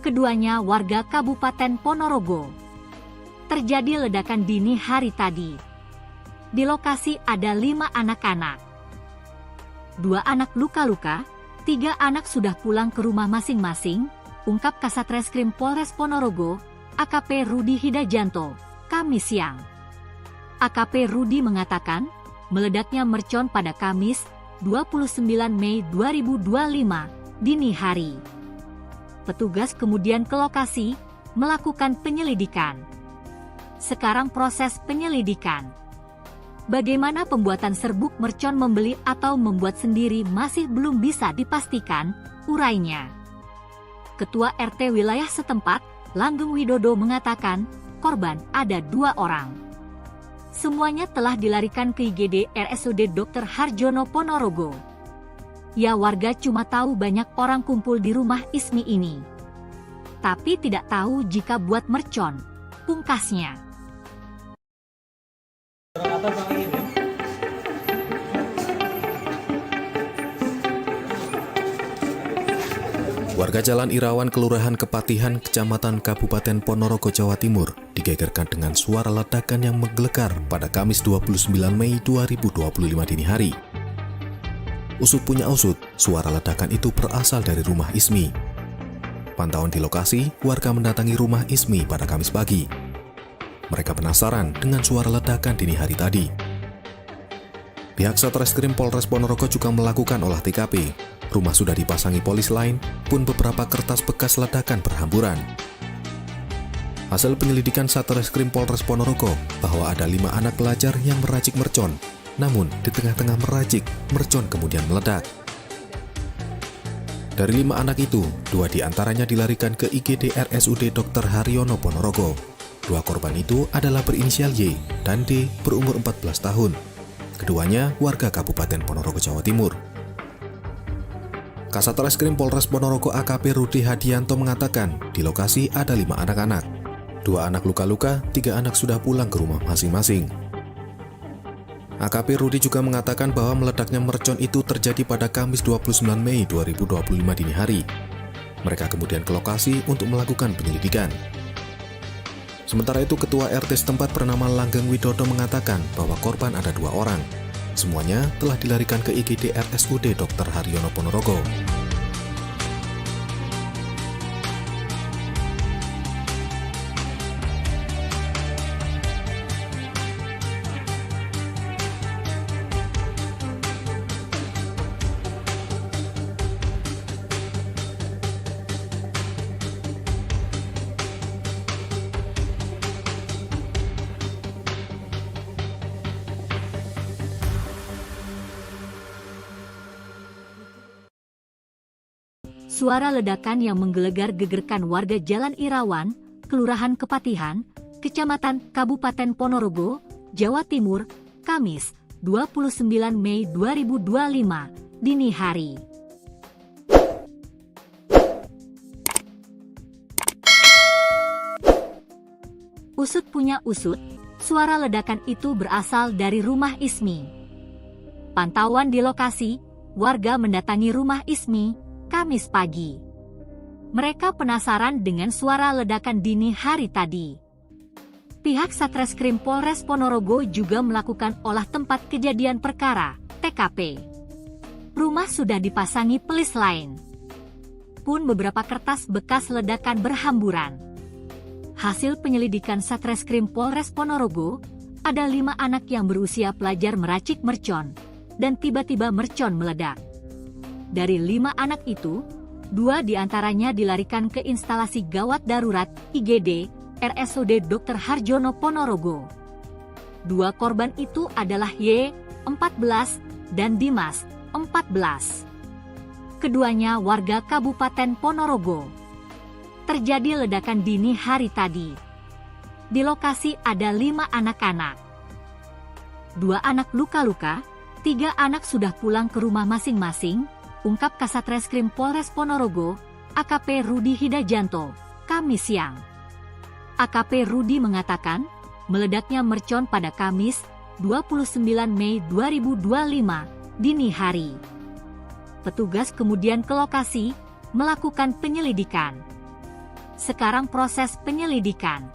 Keduanya warga Kabupaten Ponorogo. Terjadi ledakan dini hari tadi. Di lokasi ada 5 anak-anak. 2 anak luka-luka, 3 anak sudah pulang ke rumah masing-masing, ungkap Kasatreskrim Polres Ponorogo, AKP Rudi Hidajanto, Kamis siang. AKP Rudi mengatakan, meledaknya mercon pada Kamis, 29 Mei 2025, dini hari. Petugas kemudian ke lokasi, melakukan penyelidikan. Sekarang proses penyelidikan. Bagaimana pembuatan serbuk mercon membeli atau membuat sendiri masih belum bisa dipastikan, urainya. Ketua RT wilayah setempat, Langgeng Widodo mengatakan, korban ada 2 orang. Semuanya telah dilarikan ke IGD RSUD Dr. Harjono Ponorogo. Ya, warga cuma tahu banyak orang kumpul di rumah Ismi ini. Tapi tidak tahu jika buat mercon, pungkasnya. Warga Jalan Irawan, Kelurahan Kepatihan, Kecamatan Kabupaten Ponorogo, Jawa Timur, digegerkan dengan suara ledakan yang menggelegar pada Kamis 29 Mei 2025 dini hari. Usut punya usut, suara ledakan itu berasal dari rumah Ismi. Pantauan di lokasi, warga mendatangi rumah Ismi pada Kamis pagi. Mereka penasaran dengan suara ledakan dini hari tadi. Pihak Satreskrim Polres Ponorogo juga melakukan olah TKP. Rumah sudah dipasangi polis lain, pun beberapa kertas bekas ledakan berhamburan. Hasil penyelidikan Satreskrim Polres Ponorogo bahwa ada 5 anak pelajar yang meracik mercon, namun di tengah-tengah meracik, mercon kemudian meledak. Dari 5 anak itu, 2 diantaranya dilarikan ke IGD RSUD Dr. Harjono Ponorogo. 2 korban itu adalah berinisial Y dan D berumur 14 tahun. Keduanya warga Kabupaten Ponorogo, Jawa Timur. Kasatreskrim Polres Ponorogo AKP Rudi Hadianto mengatakan di lokasi ada 5 anak-anak. 2 anak luka-luka, 3 anak sudah pulang ke rumah masing-masing. AKP Rudi juga mengatakan bahwa meledaknya mercon itu terjadi pada Kamis 29 Mei 2025 dini hari. Mereka kemudian ke lokasi untuk melakukan penyelidikan. Sementara itu, Ketua RT setempat bernama Langgeng Widodo mengatakan bahwa korban ada 2 orang. Semuanya telah dilarikan ke IGD RSUD Dr. Harjono Ponorogo. Suara ledakan yang menggelegar-gegerkan warga Jalan Irawan, Kelurahan Kepatihan, Kecamatan Kabupaten Ponorogo, Jawa Timur, Kamis, 29 Mei 2025, dini hari. Usut punya usut, suara ledakan itu berasal dari rumah Ismi. Pantauan di lokasi, warga mendatangi rumah Ismi Kamis pagi. Mereka penasaran dengan suara ledakan dini hari tadi. Pihak Satreskrim Polres Ponorogo juga melakukan olah tempat kejadian perkara, TKP. Rumah sudah dipasangi pelis lain. Pun beberapa kertas bekas ledakan berhamburan. Hasil penyelidikan Satreskrim Polres Ponorogo, ada 5 anak yang berusia pelajar meracik mercon, dan tiba-tiba mercon meledak. Dari 5 anak itu, 2 diantaranya dilarikan ke instalasi gawat darurat IGD RSUD Dr. Harjono Ponorogo. 2 korban itu adalah Y, 14, dan Dimas, 14. Keduanya warga Kabupaten Ponorogo. Terjadi ledakan dini hari tadi. Di lokasi ada 5 anak-anak. 2 anak luka-luka, 3 anak sudah pulang ke rumah masing-masing, ungkap Kasatreskrim Polres Ponorogo, AKP Rudi Hidajanto, Kamis siang. AKP Rudi mengatakan, meledaknya mercon pada Kamis, 29 Mei 2025, dini hari. Petugas kemudian ke lokasi, melakukan penyelidikan. Sekarang proses penyelidikan.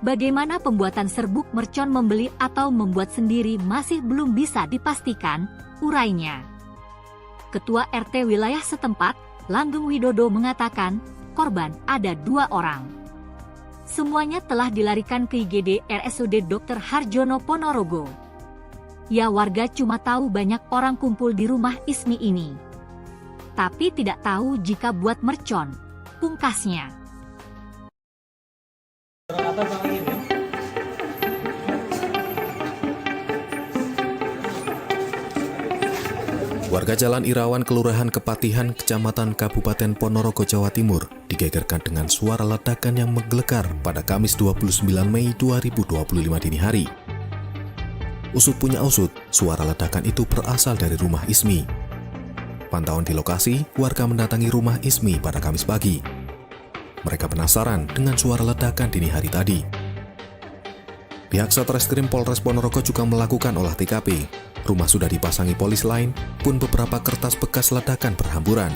Bagaimana pembuatan serbuk mercon membeli atau membuat sendiri masih belum bisa dipastikan, urainya. Ketua RT wilayah setempat, Langgeng Widodo mengatakan, korban ada 2 orang. Semuanya telah dilarikan ke IGD RSUD Dr. Harjono Ponorogo. Ya, warga cuma tahu banyak orang kumpul di rumah Ismi ini. Tapi tidak tahu jika buat mercon, pungkasnya. Warga Jalan Irawan, Kelurahan Kepatihan, Kecamatan Kabupaten Ponorogo, Jawa Timur, digegerkan dengan suara ledakan yang menggelegar pada Kamis 29 Mei 2025 dini hari. Usut punya usut, suara ledakan itu berasal dari rumah Ismi. Pantauan di lokasi, warga mendatangi rumah Ismi pada Kamis pagi. Mereka penasaran dengan suara ledakan dini hari tadi. Pihak Satreskrim Polres Ponorogo juga melakukan olah TKP. Rumah sudah dipasangi polis lain, pun beberapa kertas bekas ledakan berhamburan.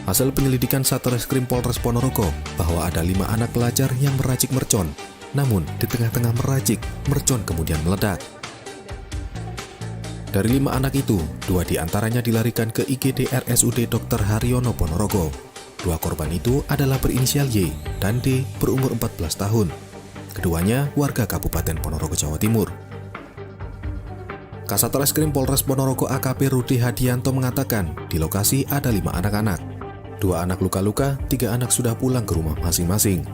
Hasil penyelidikan Satreskrim Polres Ponorogo bahwa ada 5 anak pelajar yang meracik mercon, namun di tengah-tengah meracik, mercon kemudian meledak. Dari 5 anak itu, 2 diantaranya dilarikan ke IGD RSUD Dr. Harjono Ponorogo. 2 korban itu adalah berinisial Y dan D berumur 14 tahun. Keduanya warga Kabupaten Ponorogo, Jawa Timur. Kasatreskrim Polres Ponorogo AKP Rudi Hadianto mengatakan, di lokasi ada 5 anak-anak. 2 anak luka-luka, 3 anak sudah pulang ke rumah masing-masing.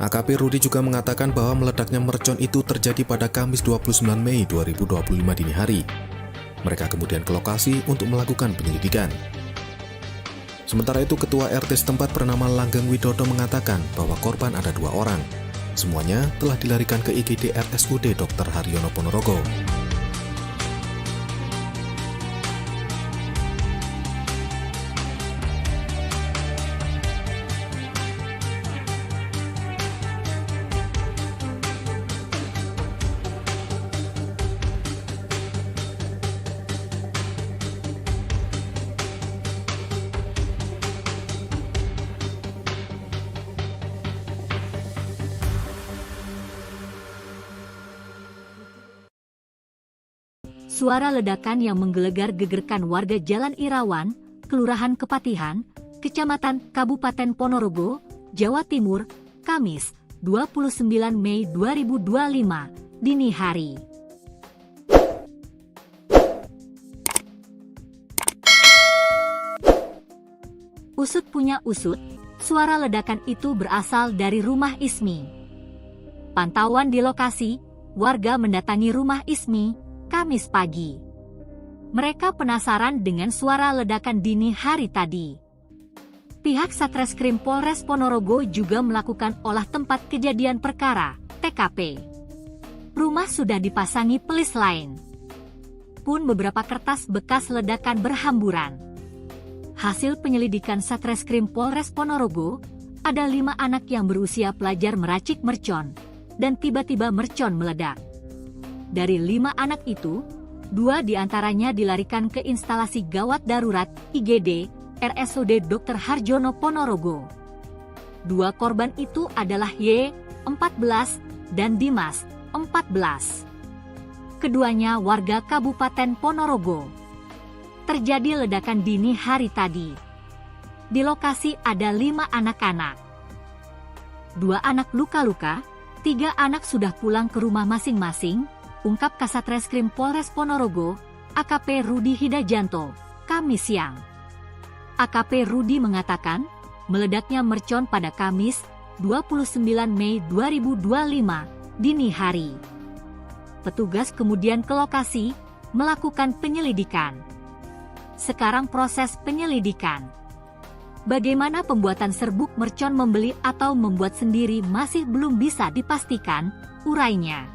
AKP Rudi juga mengatakan bahwa meledaknya mercon itu terjadi pada Kamis 29 Mei 2025 dini hari. Mereka kemudian ke lokasi untuk melakukan penyelidikan. Sementara itu, Ketua RT setempat bernama Langgeng Widodo mengatakan bahwa korban ada 2 orang. Semuanya telah dilarikan ke IGD RSUD Dr. Harjono Ponorogo. Suara ledakan yang menggelegar gegerkan warga Jalan Irawan, Kelurahan Kepatihan, Kecamatan Kabupaten Ponorogo, Jawa Timur, Kamis, 29 Mei 2025, dini hari. Usut punya usut, suara ledakan itu berasal dari rumah Ismi. Pantauan di lokasi, warga mendatangi rumah Ismi Kamis pagi. Mereka penasaran dengan suara ledakan dini hari tadi. Pihak Satreskrim Polres Ponorogo juga melakukan olah tempat kejadian perkara, TKP. Rumah sudah dipasangi pelis lain. Pun beberapa kertas bekas ledakan berhamburan. Hasil penyelidikan Satreskrim Polres Ponorogo, ada 5 anak yang berusia pelajar meracik mercon, dan tiba-tiba mercon meledak. Dari 5 anak itu, 2 diantaranya dilarikan ke instalasi gawat darurat IGD RSUD Dr. Harjono Ponorogo. Dua korban itu adalah Y, 14, dan Dimas, 14. Keduanya warga Kabupaten Ponorogo. Terjadi ledakan dini hari tadi. Di lokasi ada 5 anak-anak. 2 anak luka-luka, 3 anak sudah pulang ke rumah masing-masing, ungkap Kasatreskrim Polres Ponorogo, AKP Rudi Hidajanto, Kamis siang. AKP Rudi mengatakan, meledaknya mercon pada Kamis, 29 Mei 2025, dini hari. Petugas kemudian ke lokasi, melakukan penyelidikan. Sekarang proses penyelidikan. Bagaimana pembuatan serbuk mercon membeli atau membuat sendiri masih belum bisa dipastikan, urainya.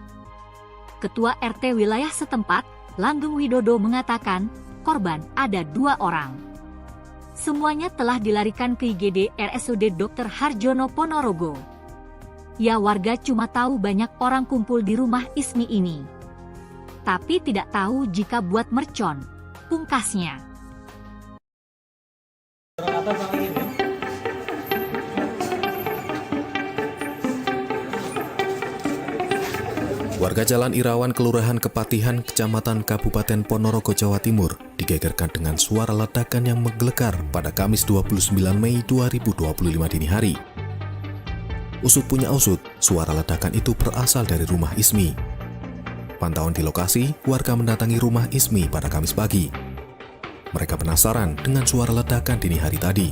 Ketua RT wilayah setempat, Langgeng Widodo mengatakan, korban ada 2 orang. Semuanya telah dilarikan ke IGD RSUD Dr. Harjono Ponorogo. Ya, warga cuma tahu banyak orang kumpul di rumah Ismi ini. Tapi tidak tahu jika buat mercon, pungkasnya. Warga Jalan Irawan, Kelurahan Kepatihan, Kecamatan Kabupaten Ponorogo, Jawa Timur, digegerkan dengan suara ledakan yang menggelegar pada Kamis 29 Mei 2025 dini hari. Usut punya usut, suara ledakan itu berasal dari rumah Ismi. Pantauan di lokasi, warga mendatangi rumah Ismi pada Kamis pagi. Mereka penasaran dengan suara ledakan dini hari tadi.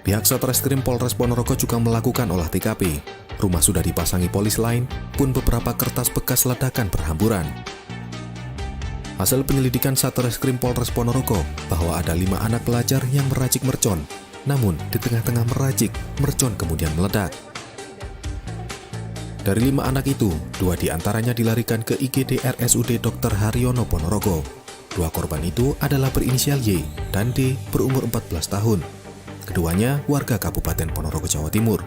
Pihak Satreskrim Polres Ponorogo juga melakukan olah TKP. Rumah sudah dipasangi polis lain, pun beberapa kertas bekas ledakan berhamburan. Hasil penyelidikan Satreskrim Polres Ponorogo bahwa ada 5 anak pelajar yang meracik mercon, namun di tengah-tengah meracik, mercon kemudian meledak. Dari 5 anak itu, 2 diantaranya dilarikan ke IGD RSUD Dr. Harjono Ponorogo. 2 korban itu adalah berinisial Y dan D berumur 14 tahun. Keduanya warga Kabupaten Ponorogo, Jawa Timur.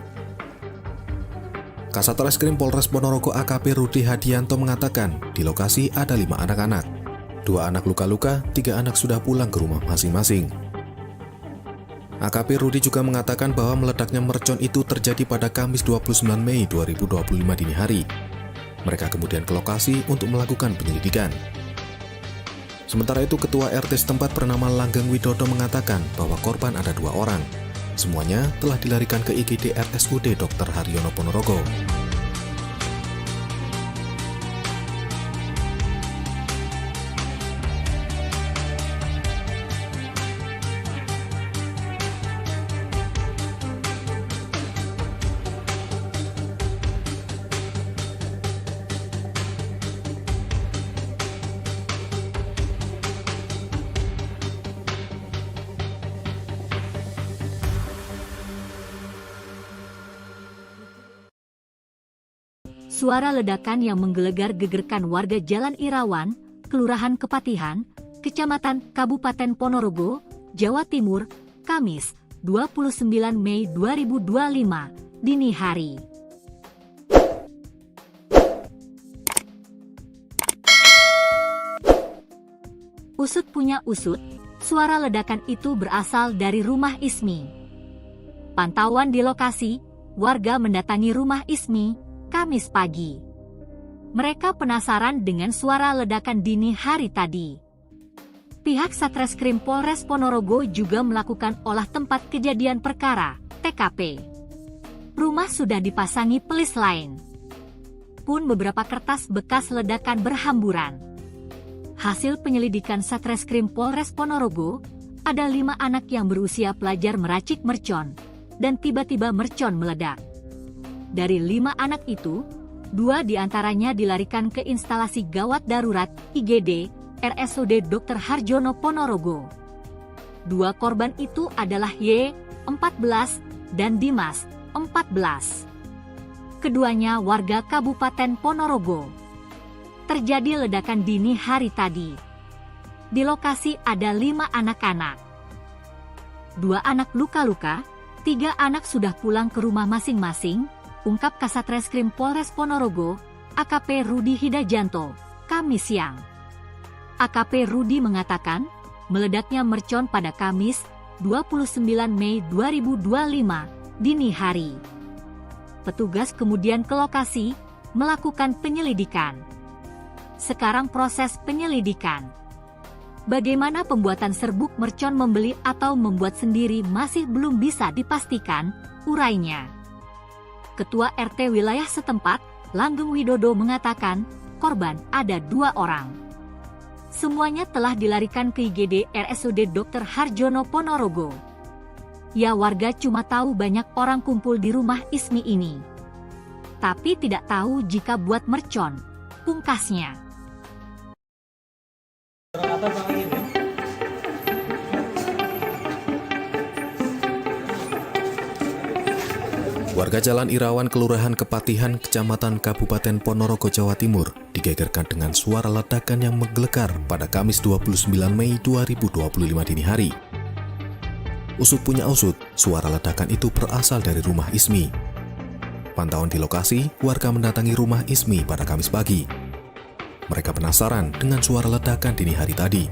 Kasatreskrim Polres Ponorogo AKP Rudi Hadianto mengatakan di lokasi ada 5 anak-anak. 2 anak luka-luka, 3 anak sudah pulang ke rumah masing-masing. AKP Rudi juga mengatakan bahwa meledaknya mercon itu terjadi pada Kamis 29 Mei 2025 dini hari. Mereka kemudian ke lokasi untuk melakukan penyelidikan. Sementara itu, Ketua RT setempat bernama Langgeng Widodo mengatakan bahwa korban ada 2 orang. Semuanya telah dilarikan ke IGD RSUD Dr. Harjono Ponorogo. Suara ledakan yang menggelegar gegerkan warga Jalan Irawan, Kelurahan Kepatihan, Kecamatan Kabupaten Ponorogo, Jawa Timur, Kamis, 29 Mei 2025, dini hari. Usut punya usut, suara ledakan itu berasal dari rumah Ismi. Pantauan di lokasi, warga mendatangi rumah Ismi Kamis pagi. Mereka penasaran dengan suara ledakan dini hari tadi. Pihak Satreskrim Polres Ponorogo juga melakukan olah tempat kejadian perkara, TKP. Rumah sudah dipasangi polis lain. Pun beberapa kertas bekas ledakan berhamburan. Hasil penyelidikan Satreskrim Polres Ponorogo, ada 5 anak yang berusia pelajar meracik mercon, dan tiba-tiba mercon meledak. Dari 5 anak itu, 2 diantaranya dilarikan ke instalasi gawat darurat IGD RSUD Dr. Harjono Ponorogo. 2 korban itu adalah Y, 14, dan Dimas, 14. Keduanya warga Kabupaten Ponorogo. Terjadi ledakan dini hari tadi. Di lokasi ada 5 anak-anak. 2 anak luka-luka, 3 anak sudah pulang ke rumah masing-masing, ungkap Kasatreskrim Polres Ponorogo, AKP Rudi Hidajanto, Kamis siang. AKP Rudi mengatakan, meledaknya mercon pada Kamis, 29 Mei 2025, dini hari. Petugas kemudian ke lokasi, melakukan penyelidikan. Sekarang proses penyelidikan. Bagaimana pembuatan serbuk mercon membeli atau membuat sendiri masih belum bisa dipastikan, urainya. Ketua RT wilayah setempat, Langgeng Widodo mengatakan, korban ada 2 orang. Semuanya telah dilarikan ke IGD RSUD Dr. Harjono Ponorogo. Ya, warga cuma tahu banyak orang kumpul di rumah Ismi ini. Tapi tidak tahu jika buat mercon, pungkasnya. Warga Jalan Irawan, Kelurahan Kepatihan, Kecamatan Kabupaten Ponorogo, Jawa Timur, digegerkan dengan suara ledakan yang menggelegar pada Kamis 29 Mei 2025 dini hari. Usut punya usut, suara ledakan itu berasal dari rumah Ismi. Pantauan di lokasi, warga mendatangi rumah Ismi pada Kamis pagi. Mereka penasaran dengan suara ledakan dini hari tadi.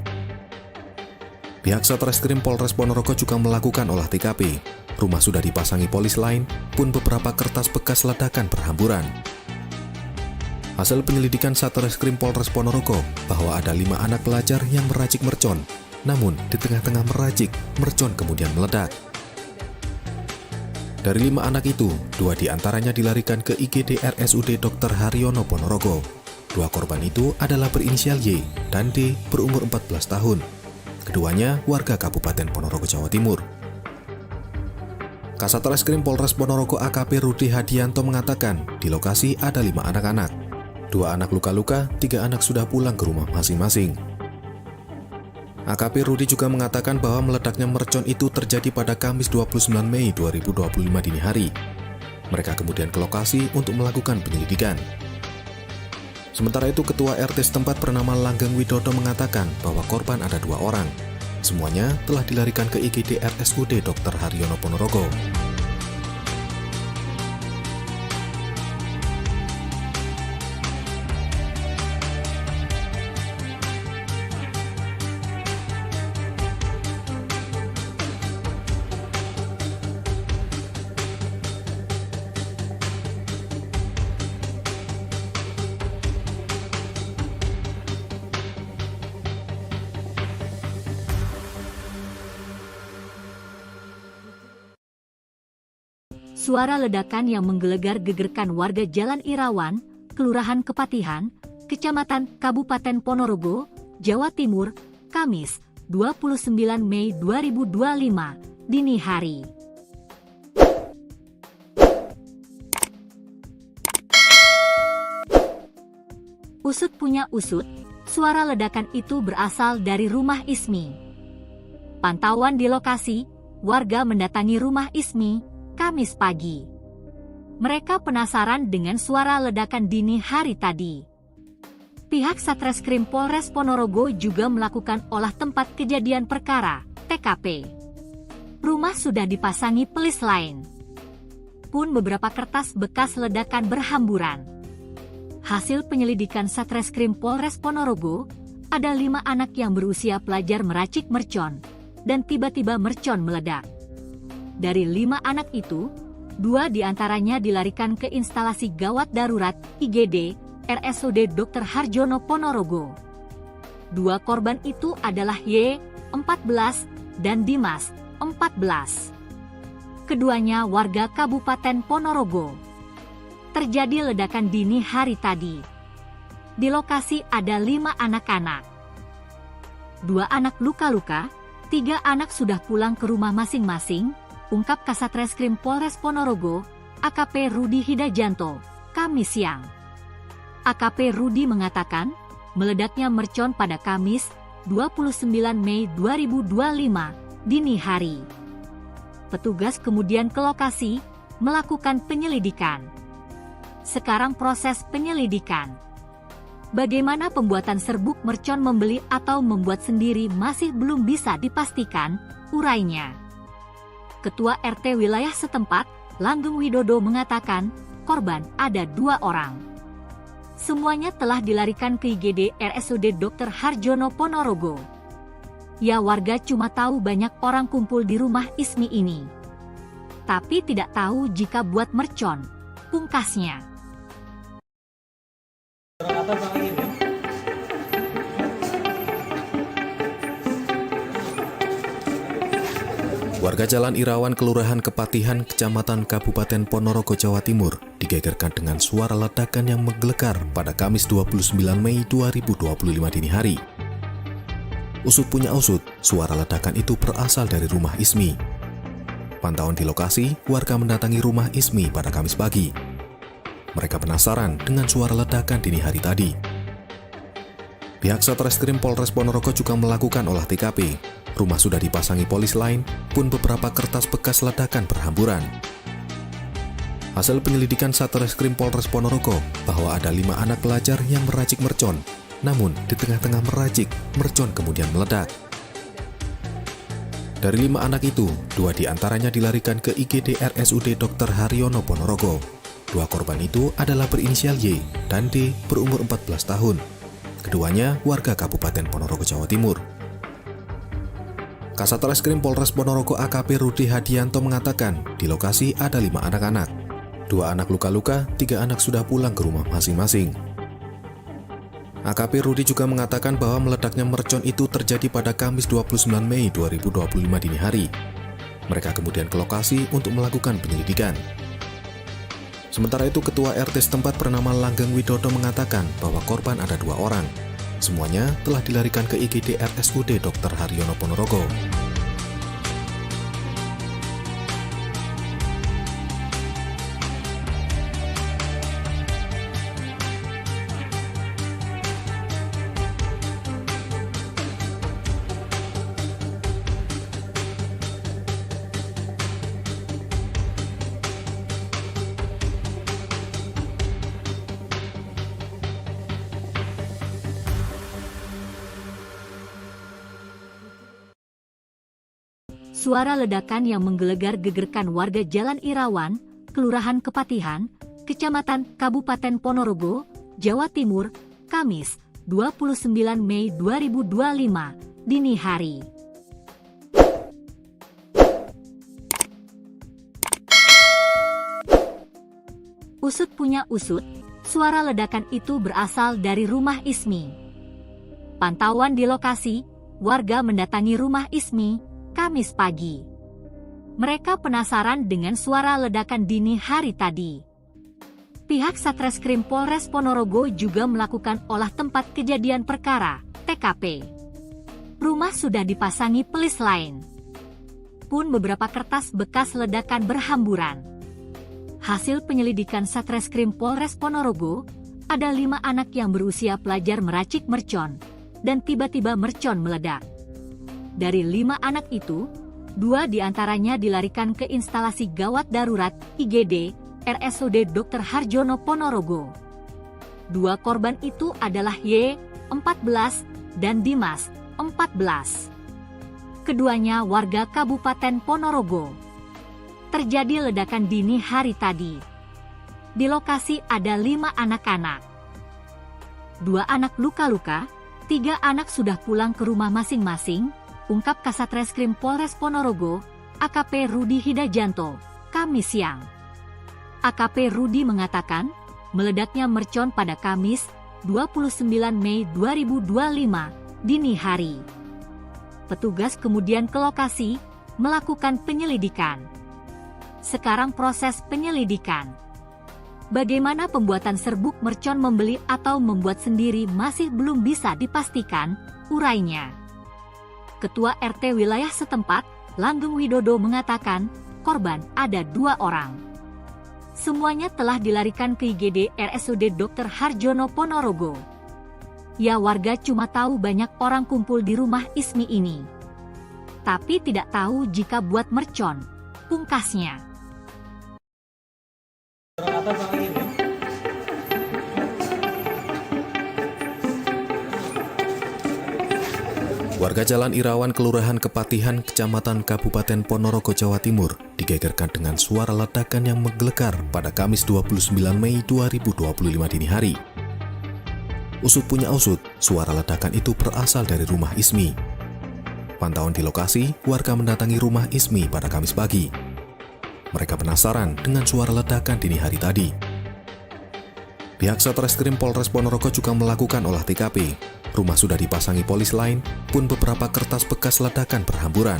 Pihak Satreskrim Polres Ponorogo juga melakukan olah TKP. Rumah sudah dipasangi polis lain, pun beberapa kertas bekas ledakan berhamburan. Hasil penyelidikan Satreskrim Polres Ponorogo bahwa ada 5 anak pelajar yang meracik mercon. Namun, di tengah-tengah meracik, mercon kemudian meledak. Dari 5 anak itu, 2 diantaranya dilarikan ke IGD RSUD Dr. Harjono Ponorogo. 2 korban itu adalah berinisial Y dan D berumur 14 tahun. Keduanya warga Kabupaten Ponorogo, Jawa Timur. Kasat Reskrim Polres Ponorogo AKP Rudi Hadianto mengatakan di lokasi ada 5 anak-anak. 2 anak luka-luka, 3 anak sudah pulang ke rumah masing-masing. AKP Rudi juga mengatakan bahwa meledaknya mercon itu terjadi pada Kamis 29 Mei 2025 dini hari. Mereka kemudian ke lokasi untuk melakukan penyelidikan. Sementara itu, Ketua RT setempat bernama Langgeng Widodo mengatakan bahwa korban ada 2 orang. Semuanya telah dilarikan ke IGD RSUD Dr. Harjono Ponorogo. Suara ledakan yang menggelegar gegerkan warga Jalan Irawan, Kelurahan Kepatihan, Kecamatan Kabupaten Ponorogo, Jawa Timur, Kamis, 29 Mei 2025, dini hari. Usut punya usut, suara ledakan itu berasal dari rumah Ismi. Pantauan di lokasi, warga mendatangi rumah Ismi Kamis pagi. Mereka penasaran dengan suara ledakan dini hari tadi. Pihak Satreskrim Polres Ponorogo juga melakukan olah tempat kejadian perkara, TKP. Rumah sudah dipasangi pelis lain. Pun beberapa kertas bekas ledakan berhamburan. Hasil penyelidikan Satreskrim Polres Ponorogo, ada 5 anak yang berusia pelajar meracik mercon, dan tiba-tiba mercon meledak. Dari 5 anak itu, 2 diantaranya dilarikan ke instalasi gawat darurat IGD RSUD Dr. Harjono Ponorogo. 2 korban itu adalah Y, 14, dan Dimas, 14. Keduanya warga Kabupaten Ponorogo. Terjadi ledakan dini hari tadi. Di lokasi ada 5 anak-anak. 2 anak luka-luka, 3 anak sudah pulang ke rumah masing-masing, ungkap Kasat Reskrim Polres Ponorogo, AKP Rudi Hidajanto, Kamis siang. AKP Rudi mengatakan, meledaknya mercon pada Kamis, 29 Mei 2025, dini hari. Petugas kemudian ke lokasi, melakukan penyelidikan. Sekarang proses penyelidikan. Bagaimana pembuatan serbuk mercon membeli atau membuat sendiri masih belum bisa dipastikan, urainya. Ketua RT wilayah setempat, Langgeng Widodo mengatakan, korban ada 2 orang. Semuanya telah dilarikan ke IGD RSUD Dr. Harjono Ponorogo. Ya, warga cuma tahu banyak orang kumpul di rumah Ismi ini, tapi tidak tahu jika buat mercon, pungkasnya. Warga Jalan Irawan, Kelurahan Kepatihan, Kecamatan Kabupaten Ponorogo, Jawa Timur, digegerkan dengan suara ledakan yang menggelegar pada Kamis 29 Mei 2025 dini hari. Usut punya usut, suara ledakan itu berasal dari rumah Ismi. Pantauan di lokasi, warga mendatangi rumah Ismi pada Kamis pagi. Mereka penasaran dengan suara ledakan dini hari tadi. Pihak Satreskrim Polres Ponorogo juga melakukan olah TKP. Rumah sudah dipasangi polis lain, pun beberapa kertas bekas ledakan berhamburan. Hasil penyelidikan Satreskrim Polres Ponorogo bahwa ada 5 anak pelajar yang meracik mercon. Namun, di tengah-tengah meracik, mercon kemudian meledak. Dari 5 anak itu, 2 diantaranya dilarikan ke IGD RSUD Dr. Haryono Ponorogo. 2 korban itu adalah berinisial Y dan D berumur 14 tahun. Keduanya warga Kabupaten Ponorogo, Jawa Timur. Kasat Reskrim Polres Ponorogo AKP Rudi Hadianto mengatakan di lokasi ada 5 anak-anak. 2 anak luka-luka, 3 anak sudah pulang ke rumah masing-masing. AKP Rudi juga mengatakan bahwa meledaknya mercon itu terjadi pada Kamis 29 Mei 2025 dini hari. Mereka kemudian ke lokasi untuk melakukan penyelidikan. Sementara itu, Ketua RT setempat bernama Langgeng Widodo mengatakan bahwa korban ada 2 orang. Semuanya telah dilarikan ke IGD RSUD Dr. Haryono Ponorogo. Suara ledakan yang menggelegar gegerkan warga Jalan Irawan, Kelurahan Kepatihan, Kecamatan Kabupaten Ponorogo, Jawa Timur, Kamis 29 Mei 2025, dini hari. Usut punya usut, suara ledakan itu berasal dari rumah Ismi. Pantauan di lokasi, warga mendatangi rumah Ismi Kamis pagi. Mereka penasaran dengan suara ledakan dini hari tadi. Pihak Satreskrim Polres Ponorogo juga melakukan olah tempat kejadian perkara, TKP. Rumah sudah dipasangi pelis lain. Pun beberapa kertas bekas ledakan berhamburan. Hasil penyelidikan Satreskrim Polres Ponorogo, ada 5 anak yang berusia pelajar meracik mercon, dan tiba-tiba mercon meledak. Dari 5 anak itu, 2 diantaranya dilarikan ke instalasi gawat darurat IGD RSUD Dr. Harjono Ponorogo. 2 korban itu adalah Y, 14, dan Dimas, 14. Keduanya warga Kabupaten Ponorogo. Terjadi ledakan dini hari tadi. Di lokasi ada 5 anak-anak. 2 anak luka-luka, 3 anak sudah pulang ke rumah masing-masing, ungkap Kasat Reskrim Polres Ponorogo, AKP Rudi Hidajanto, Kamis siang. AKP Rudi mengatakan, meledaknya mercon pada Kamis, 29 Mei 2025, dini hari. Petugas kemudian ke lokasi, melakukan penyelidikan. Sekarang proses penyelidikan. Bagaimana pembuatan serbuk mercon membeli atau membuat sendiri masih belum bisa dipastikan, urainya. Ketua RT wilayah setempat, Langgeng Widodo mengatakan, korban ada 2 orang. Semuanya telah dilarikan ke IGD RSUD Dr. Harjono Ponorogo. Ya, warga cuma tahu banyak orang kumpul di rumah Ismi ini, tapi tidak tahu jika buat mercon, pungkasnya. Warga Jalan Irawan, Kelurahan Kepatihan, Kecamatan Kabupaten Ponorogo, Jawa Timur, digegerkan dengan suara ledakan yang menggelegar pada Kamis 29 Mei 2025 dini hari. Usut punya usut, suara ledakan itu berasal dari rumah Ismi. Pantauan di lokasi, warga mendatangi rumah Ismi pada Kamis pagi. Mereka penasaran dengan suara ledakan dini hari tadi. Pihak Satreskrim Polres Ponorogo juga melakukan olah TKP. Rumah sudah dipasangi polis lain, pun beberapa kertas bekas ledakan berhamburan.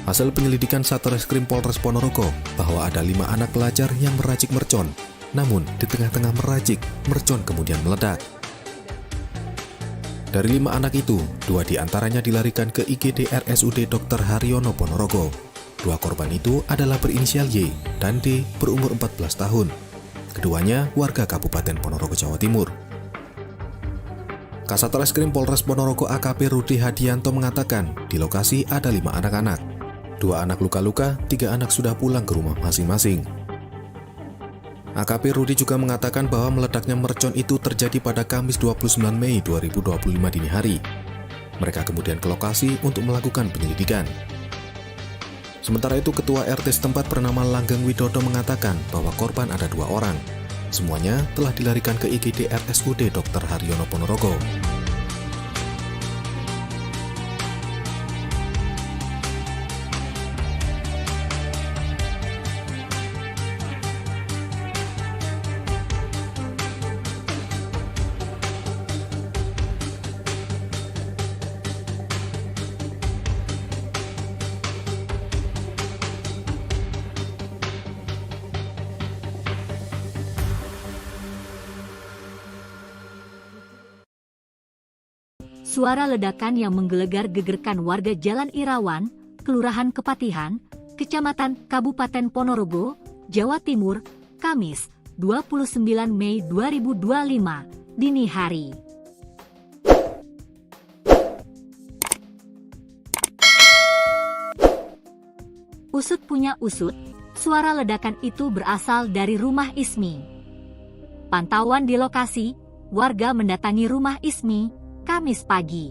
Hasil penyelidikan Satreskrim Polres Ponorogo bahwa ada 5 anak pelajar yang meracik mercon. Namun, di tengah-tengah meracik, mercon kemudian meledak. Dari 5 anak itu, 2 diantaranya dilarikan ke IGD RSUD Dr. Haryono Ponorogo. 2 korban itu adalah berinisial Y dan D berumur 14 tahun. Keduanya warga Kabupaten Ponorogo, Jawa Timur. Kasat Reskrim Polres Ponorogo AKP Rudi Hadianto mengatakan di lokasi ada 5 anak-anak. 2 anak luka-luka, 3 anak sudah pulang ke rumah masing-masing. AKP Rudi juga mengatakan bahwa meledaknya mercon itu terjadi pada Kamis 29 Mei 2025 dini hari. Mereka kemudian ke lokasi untuk melakukan penyelidikan. Sementara itu, Ketua RT setempat bernama Langgeng Widodo mengatakan bahwa korban ada 2 orang. Semuanya telah dilarikan ke IGD RSUD Dr. Haryono Ponorogo. Suara ledakan yang menggelegar gegerkan warga Jalan Irawan, Kelurahan Kepatihan, Kecamatan Kabupaten Ponorogo, Jawa Timur, Kamis, 29 Mei 2025, dini hari. Usut punya usut, suara ledakan itu berasal dari rumah Ismi. Pantauan di lokasi, warga mendatangi rumah Ismi Kamis pagi.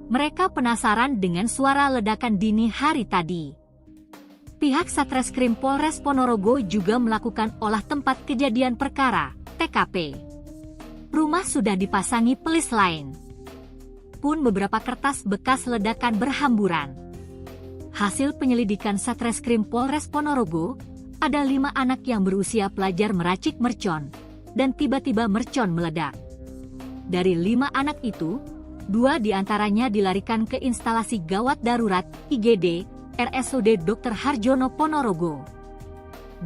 Mereka penasaran dengan suara ledakan dini hari tadi. Pihak Satreskrim Polres Ponorogo juga melakukan olah tempat kejadian perkara, TKP. Rumah sudah dipasangi pelis lain. Pun beberapa kertas bekas ledakan berhamburan. Hasil penyelidikan Satreskrim Polres Ponorogo, ada 5 anak yang berusia pelajar meracik mercon, dan tiba-tiba mercon meledak. Dari 5 anak itu, 2 diantaranya dilarikan ke instalasi gawat darurat IGD RSUD Dr. Harjono Ponorogo.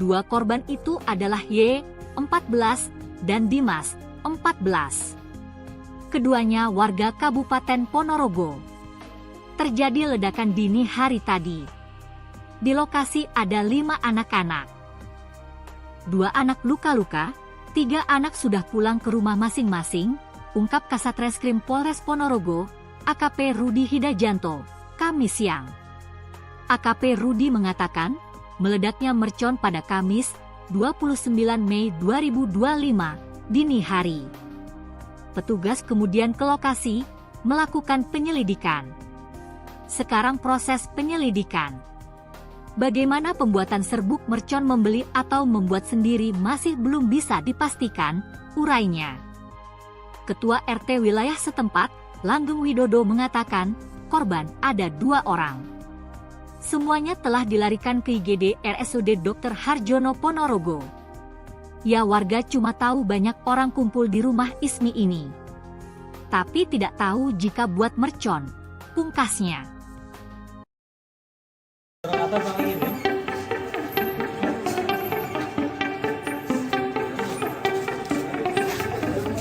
2 korban itu adalah Y, 14, dan Dimas, 14. Keduanya warga Kabupaten Ponorogo. Terjadi ledakan dini hari tadi. Di lokasi ada 5 anak-anak. 2 anak luka-luka, 3 anak sudah pulang ke rumah masing-masing, ungkap Kasat Reskrim Polres Ponorogo, AKP Rudi Hidajanto, Kamis siang. AKP Rudi mengatakan, meledaknya mercon pada Kamis, 29 Mei 2025, dini hari. Petugas kemudian ke lokasi, melakukan penyelidikan. Sekarang proses penyelidikan. Bagaimana pembuatan serbuk mercon membeli atau membuat sendiri masih belum bisa dipastikan, urainya. Ketua RT wilayah setempat, Langgeng Widodo mengatakan, korban ada 2 orang. Semuanya telah dilarikan ke IGD RSUD Dr. Harjono Ponorogo. Ya, warga cuma tahu banyak orang kumpul di rumah Ismi ini. Tapi tidak tahu jika buat mercon, pungkasnya.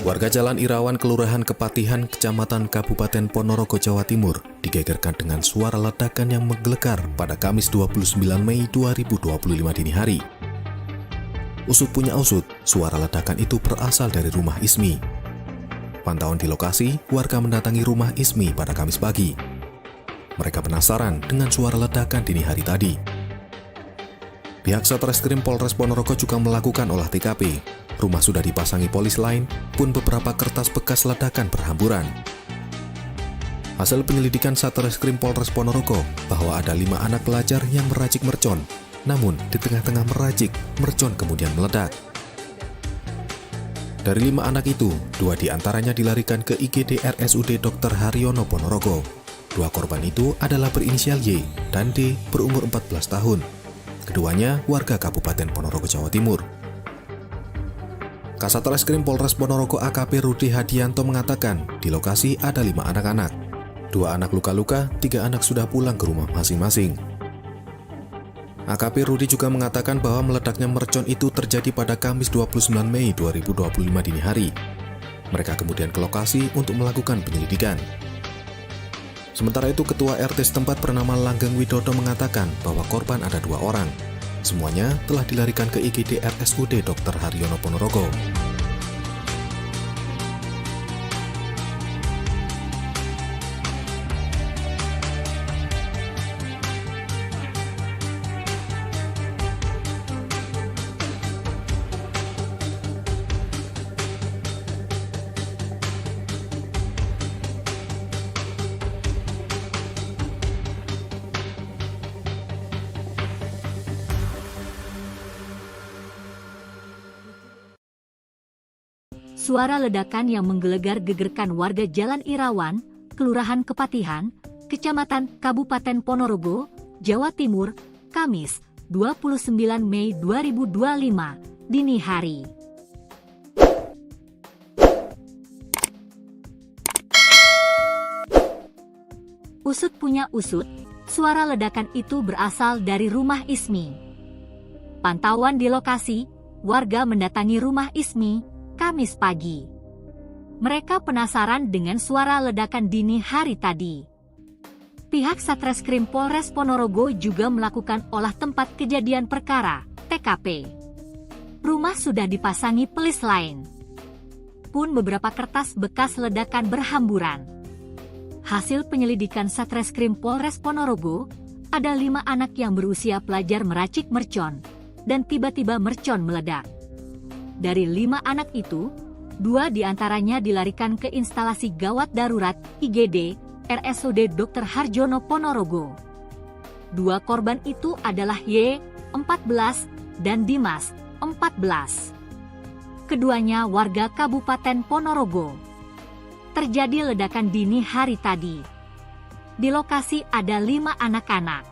Warga Jalan Irawan Kelurahan Kepatihan, Kecamatan Kabupaten Ponorogo, Jawa Timur, digegerkan dengan suara ledakan yang menggelegar pada Kamis 29 Mei 2025 dini hari. Usut punya usut, suara ledakan itu berasal dari rumah Ismi. Pantauan di lokasi, warga mendatangi rumah Ismi pada Kamis pagi. Mereka penasaran dengan suara ledakan dini hari tadi. Pihak Satreskrim Polres Ponorogo juga melakukan olah TKP. Rumah sudah dipasangi polis lain, pun beberapa kertas bekas ledakan berhamburan. Hasil penyelidikan Satreskrim Polres Ponorogo bahwa ada 5 anak pelajar yang meracik mercon. Namun, di tengah-tengah meracik, mercon kemudian meledak. Dari 5 anak itu, 2 diantaranya dilarikan ke IGD RSUD Dr. Haryono Ponorogo. Dua korban itu adalah berinisial Y dan D berumur 14 tahun. Keduanya warga Kabupaten Ponorogo, Jawa Timur. Kasat Reskrim Polres Ponorogo AKP Rudi Hadianto mengatakan di lokasi ada 5 anak-anak. 2 anak luka-luka, 3 anak sudah pulang ke rumah masing-masing. AKP Rudi juga mengatakan bahwa meledaknya mercon itu terjadi pada Kamis 29 Mei 2025 dini hari. Mereka kemudian ke lokasi untuk melakukan penyelidikan. Sementara itu, Ketua RT setempat bernama Langgeng Widodo mengatakan bahwa korban ada 2 orang. Semuanya telah dilarikan ke IGD RSUD Dr. Haryono Ponorogo. Suara ledakan yang menggelegar gegerkan warga Jalan Irawan, Kelurahan Kepatihan, Kecamatan Kabupaten Ponorogo, Jawa Timur, Kamis, 29 Mei 2025, dini hari. Usut punya usut, suara ledakan itu berasal dari rumah Ismi. Pantauan di lokasi, warga mendatangi rumah Ismi Kamis pagi. Mereka penasaran dengan suara ledakan dini hari tadi. Pihak Satreskrim Polres Ponorogo juga melakukan olah tempat kejadian perkara, TKP. Rumah sudah dipasangi pelis lain. Pun beberapa kertas bekas ledakan berhamburan. Hasil penyelidikan Satreskrim Polres Ponorogo, ada 5 anak yang berusia pelajar meracik mercon, dan tiba-tiba mercon meledak. Dari 5 anak itu, 2 diantaranya dilarikan ke instalasi gawat darurat IGD RSUD Dr. Harjono Ponorogo. 2 korban itu adalah Y, 14, dan Dimas, 14. Keduanya warga Kabupaten Ponorogo. Terjadi ledakan dini hari tadi. Di lokasi ada 5 anak-anak.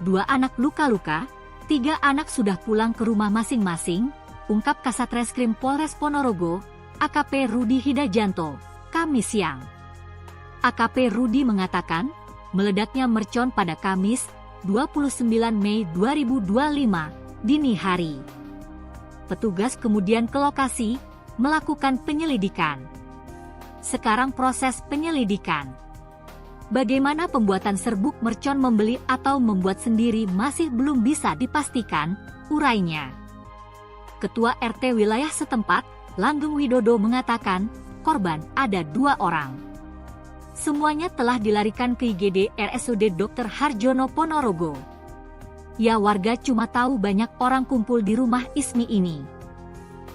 2 anak luka-luka, 3 anak sudah pulang ke rumah masing-masing, ungkap Kasat Reskrim Polres Ponorogo, AKP Rudi Hidajanto, Kamis siang. AKP Rudi mengatakan, meledaknya mercon pada Kamis, 29 Mei 2025, dini hari. Petugas kemudian ke lokasi, melakukan penyelidikan. Sekarang proses penyelidikan. Bagaimana pembuatan serbuk mercon membeli atau membuat sendiri masih belum bisa dipastikan, urainya. Ketua RT wilayah setempat, Langgeng Widodo mengatakan, korban ada 2 orang. Semuanya telah dilarikan ke IGD RSUD Dr. Harjono Ponorogo. Ya, warga cuma tahu banyak orang kumpul di rumah Ismi ini.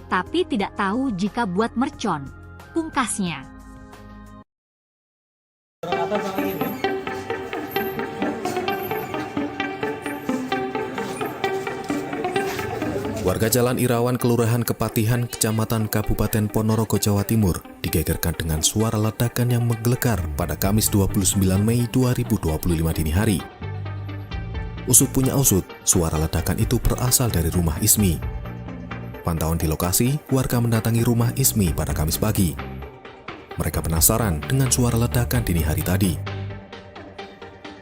Tapi tidak tahu jika buat mercon, pungkasnya. Warga Jalan Irawan Kelurahan Kepatihan Kecamatan Kabupaten Ponorogo, Jawa Timur digegerkan dengan suara ledakan yang menggelegar pada Kamis 29 Mei 2025 dini hari. Usut punya usut, suara ledakan itu berasal dari rumah Ismi. Pantauan di lokasi, warga mendatangi rumah Ismi pada Kamis pagi. Mereka penasaran dengan suara ledakan dini hari tadi.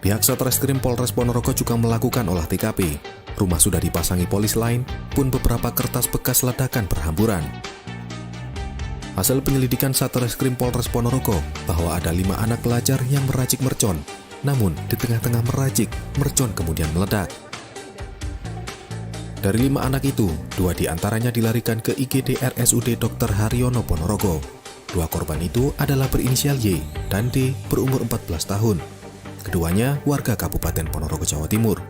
Pihak Satreskrim Polres Ponorogo juga melakukan olah TKP. Rumah sudah dipasangi polis lain, pun beberapa kertas bekas ledakan berhamburan. Hasil penyelidikan Satreskrim Polres Ponorogo bahwa ada 5 anak pelajar yang meracik mercon, namun di tengah-tengah meracik, mercon kemudian meledak. Dari 5 anak itu, 2 diantaranya dilarikan ke IGD RSUD Dr. Haryono Ponorogo. 2 korban itu adalah berinisial Y dan D berumur 14 tahun. Keduanya warga Kabupaten Ponorogo, Jawa Timur.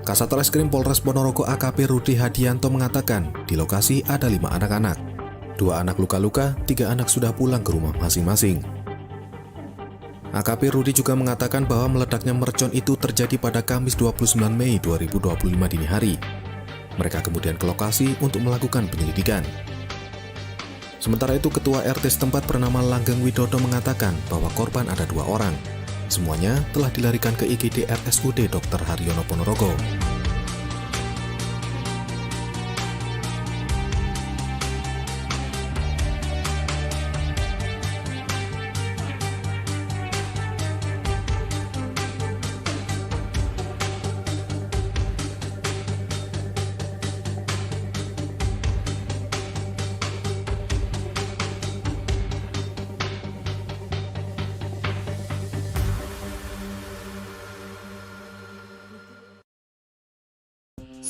Kasat Reskrim Polres Ponorogo AKP Rudi Hadianto mengatakan di lokasi ada 5 anak-anak. 2 anak luka-luka, 3 anak sudah pulang ke rumah masing-masing. AKP Rudi juga mengatakan bahwa meledaknya mercon itu terjadi pada Kamis 29 Mei 2025 dini hari. Mereka kemudian ke lokasi untuk melakukan penyelidikan. Sementara itu, Ketua RT setempat bernama Langgeng Widodo mengatakan bahwa korban ada 2 orang. Semuanya telah dilarikan ke IGD RSUD Dr. Haryono Ponorogo.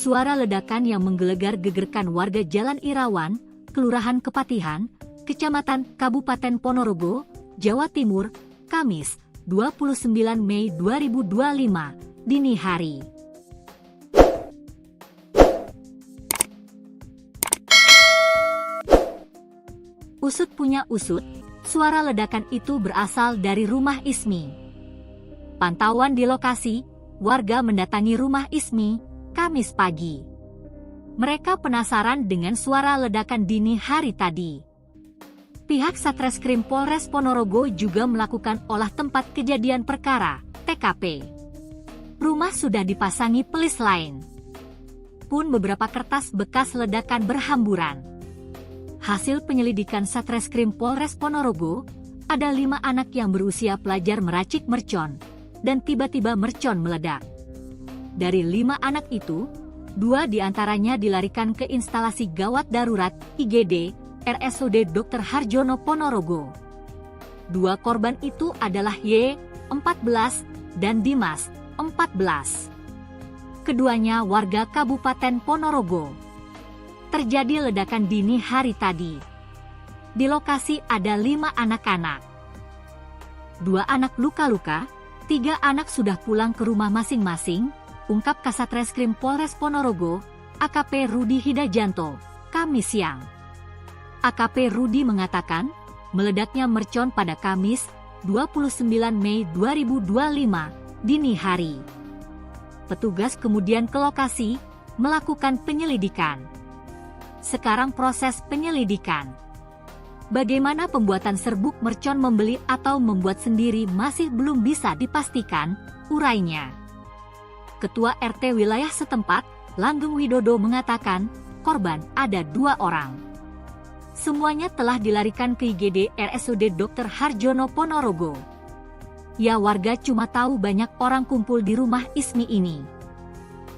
Suara ledakan yang menggelegar gegerkan warga Jalan Irawan, Kelurahan Kepatihan, Kecamatan Kabupaten Ponorogo, Jawa Timur, Kamis, 29 Mei 2025, dini hari. Usut punya usut, suara ledakan itu berasal dari rumah Ismi. Pantauan di lokasi, warga mendatangi rumah Ismi Kamis pagi. Mereka penasaran dengan suara ledakan dini hari tadi. Pihak Satreskrim Polres Ponorogo juga melakukan olah tempat kejadian perkara, TKP. Rumah sudah dipasangi pelis lain. Pun beberapa kertas bekas ledakan berhamburan. Hasil penyelidikan Satreskrim Polres Ponorogo, ada 5 anak yang berusia pelajar meracik mercon, dan tiba-tiba mercon meledak. Dari 5 anak itu, 2 diantaranya dilarikan ke instalasi gawat darurat IGD RSUD Dr. Harjono Ponorogo. 2 korban itu adalah Y, 14, dan Dimas, 14. Keduanya warga Kabupaten Ponorogo. Terjadi ledakan dini hari tadi. Di lokasi ada 5 anak-anak. 2 anak luka-luka, 3 anak sudah pulang ke rumah masing-masing, ungkap Kasatreskrim Polres Ponorogo, AKP Rudi Hidajanto, Kamis siang. AKP Rudi mengatakan, meledaknya mercon pada Kamis, 29 Mei 2025, dini hari. Petugas kemudian ke lokasi, melakukan penyelidikan. Sekarang proses penyelidikan. Bagaimana pembuatan serbuk mercon membeli atau membuat sendiri masih belum bisa dipastikan, urainya. Ketua RT wilayah setempat, Langgeng Widodo mengatakan, korban ada 2 orang. Semuanya telah dilarikan ke IGD RSUD Dr. Harjono Ponorogo. Ya, warga cuma tahu banyak orang kumpul di rumah Ismi ini.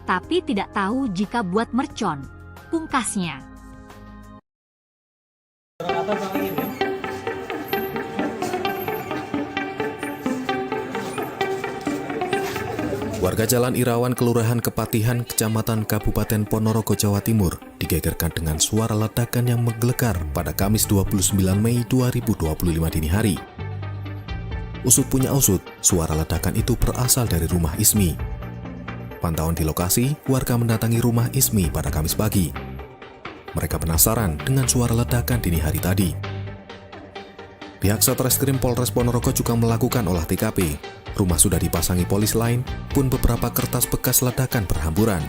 Tapi tidak tahu jika buat mercon, pungkasnya. Warga Jalan Irawan, Kelurahan Kepatihan, Kecamatan Kabupaten Ponorogo, Jawa Timur, digegerkan dengan suara ledakan yang menggelegar pada Kamis 29 Mei 2025 dini hari. Usut punya usut, suara ledakan itu berasal dari rumah Ismi. Pantauan di lokasi, warga mendatangi rumah Ismi pada Kamis pagi. Mereka penasaran dengan suara ledakan dini hari tadi. Pihak Satreskrim Polres Ponorogo juga melakukan olah TKP. Rumah sudah dipasangi polis lain, pun beberapa kertas bekas ledakan berhamburan.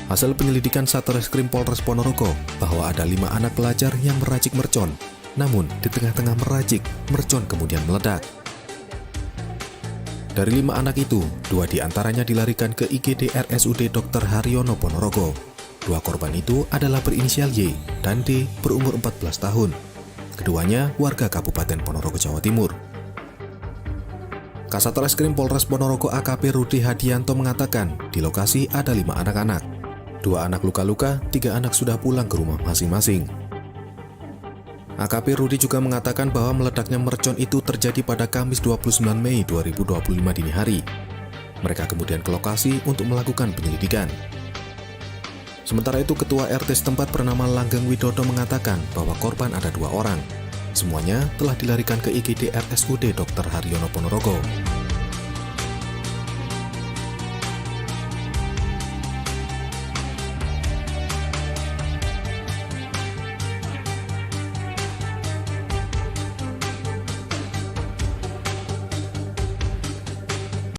Hasil penyelidikan Satreskrim Polres Ponorogo bahwa ada 5 anak pelajar yang meracik mercon, namun di tengah-tengah meracik, mercon kemudian meledak. Dari 5 anak itu, 2 diantaranya dilarikan ke IGD RSUD Dr. Haryono Ponorogo. 2 korban itu adalah berinisial Y dan D berumur 14 tahun. Keduanya warga Kabupaten Ponorogo, Jawa Timur. Kasatreskrim Polres Ponorogo AKP Rudi Hadianto mengatakan di lokasi ada 5 anak-anak. 2 anak luka-luka, 3 anak sudah pulang ke rumah masing-masing. AKP Rudi juga mengatakan bahwa meledaknya mercon itu terjadi pada Kamis 29 Mei 2025 dini hari. Mereka kemudian ke lokasi untuk melakukan penyelidikan. Sementara itu, Ketua RT setempat bernama Langgeng Widodo mengatakan bahwa korban ada 2 orang. Semuanya telah dilarikan ke IGD RSUD Dr. Haryono Ponorogo.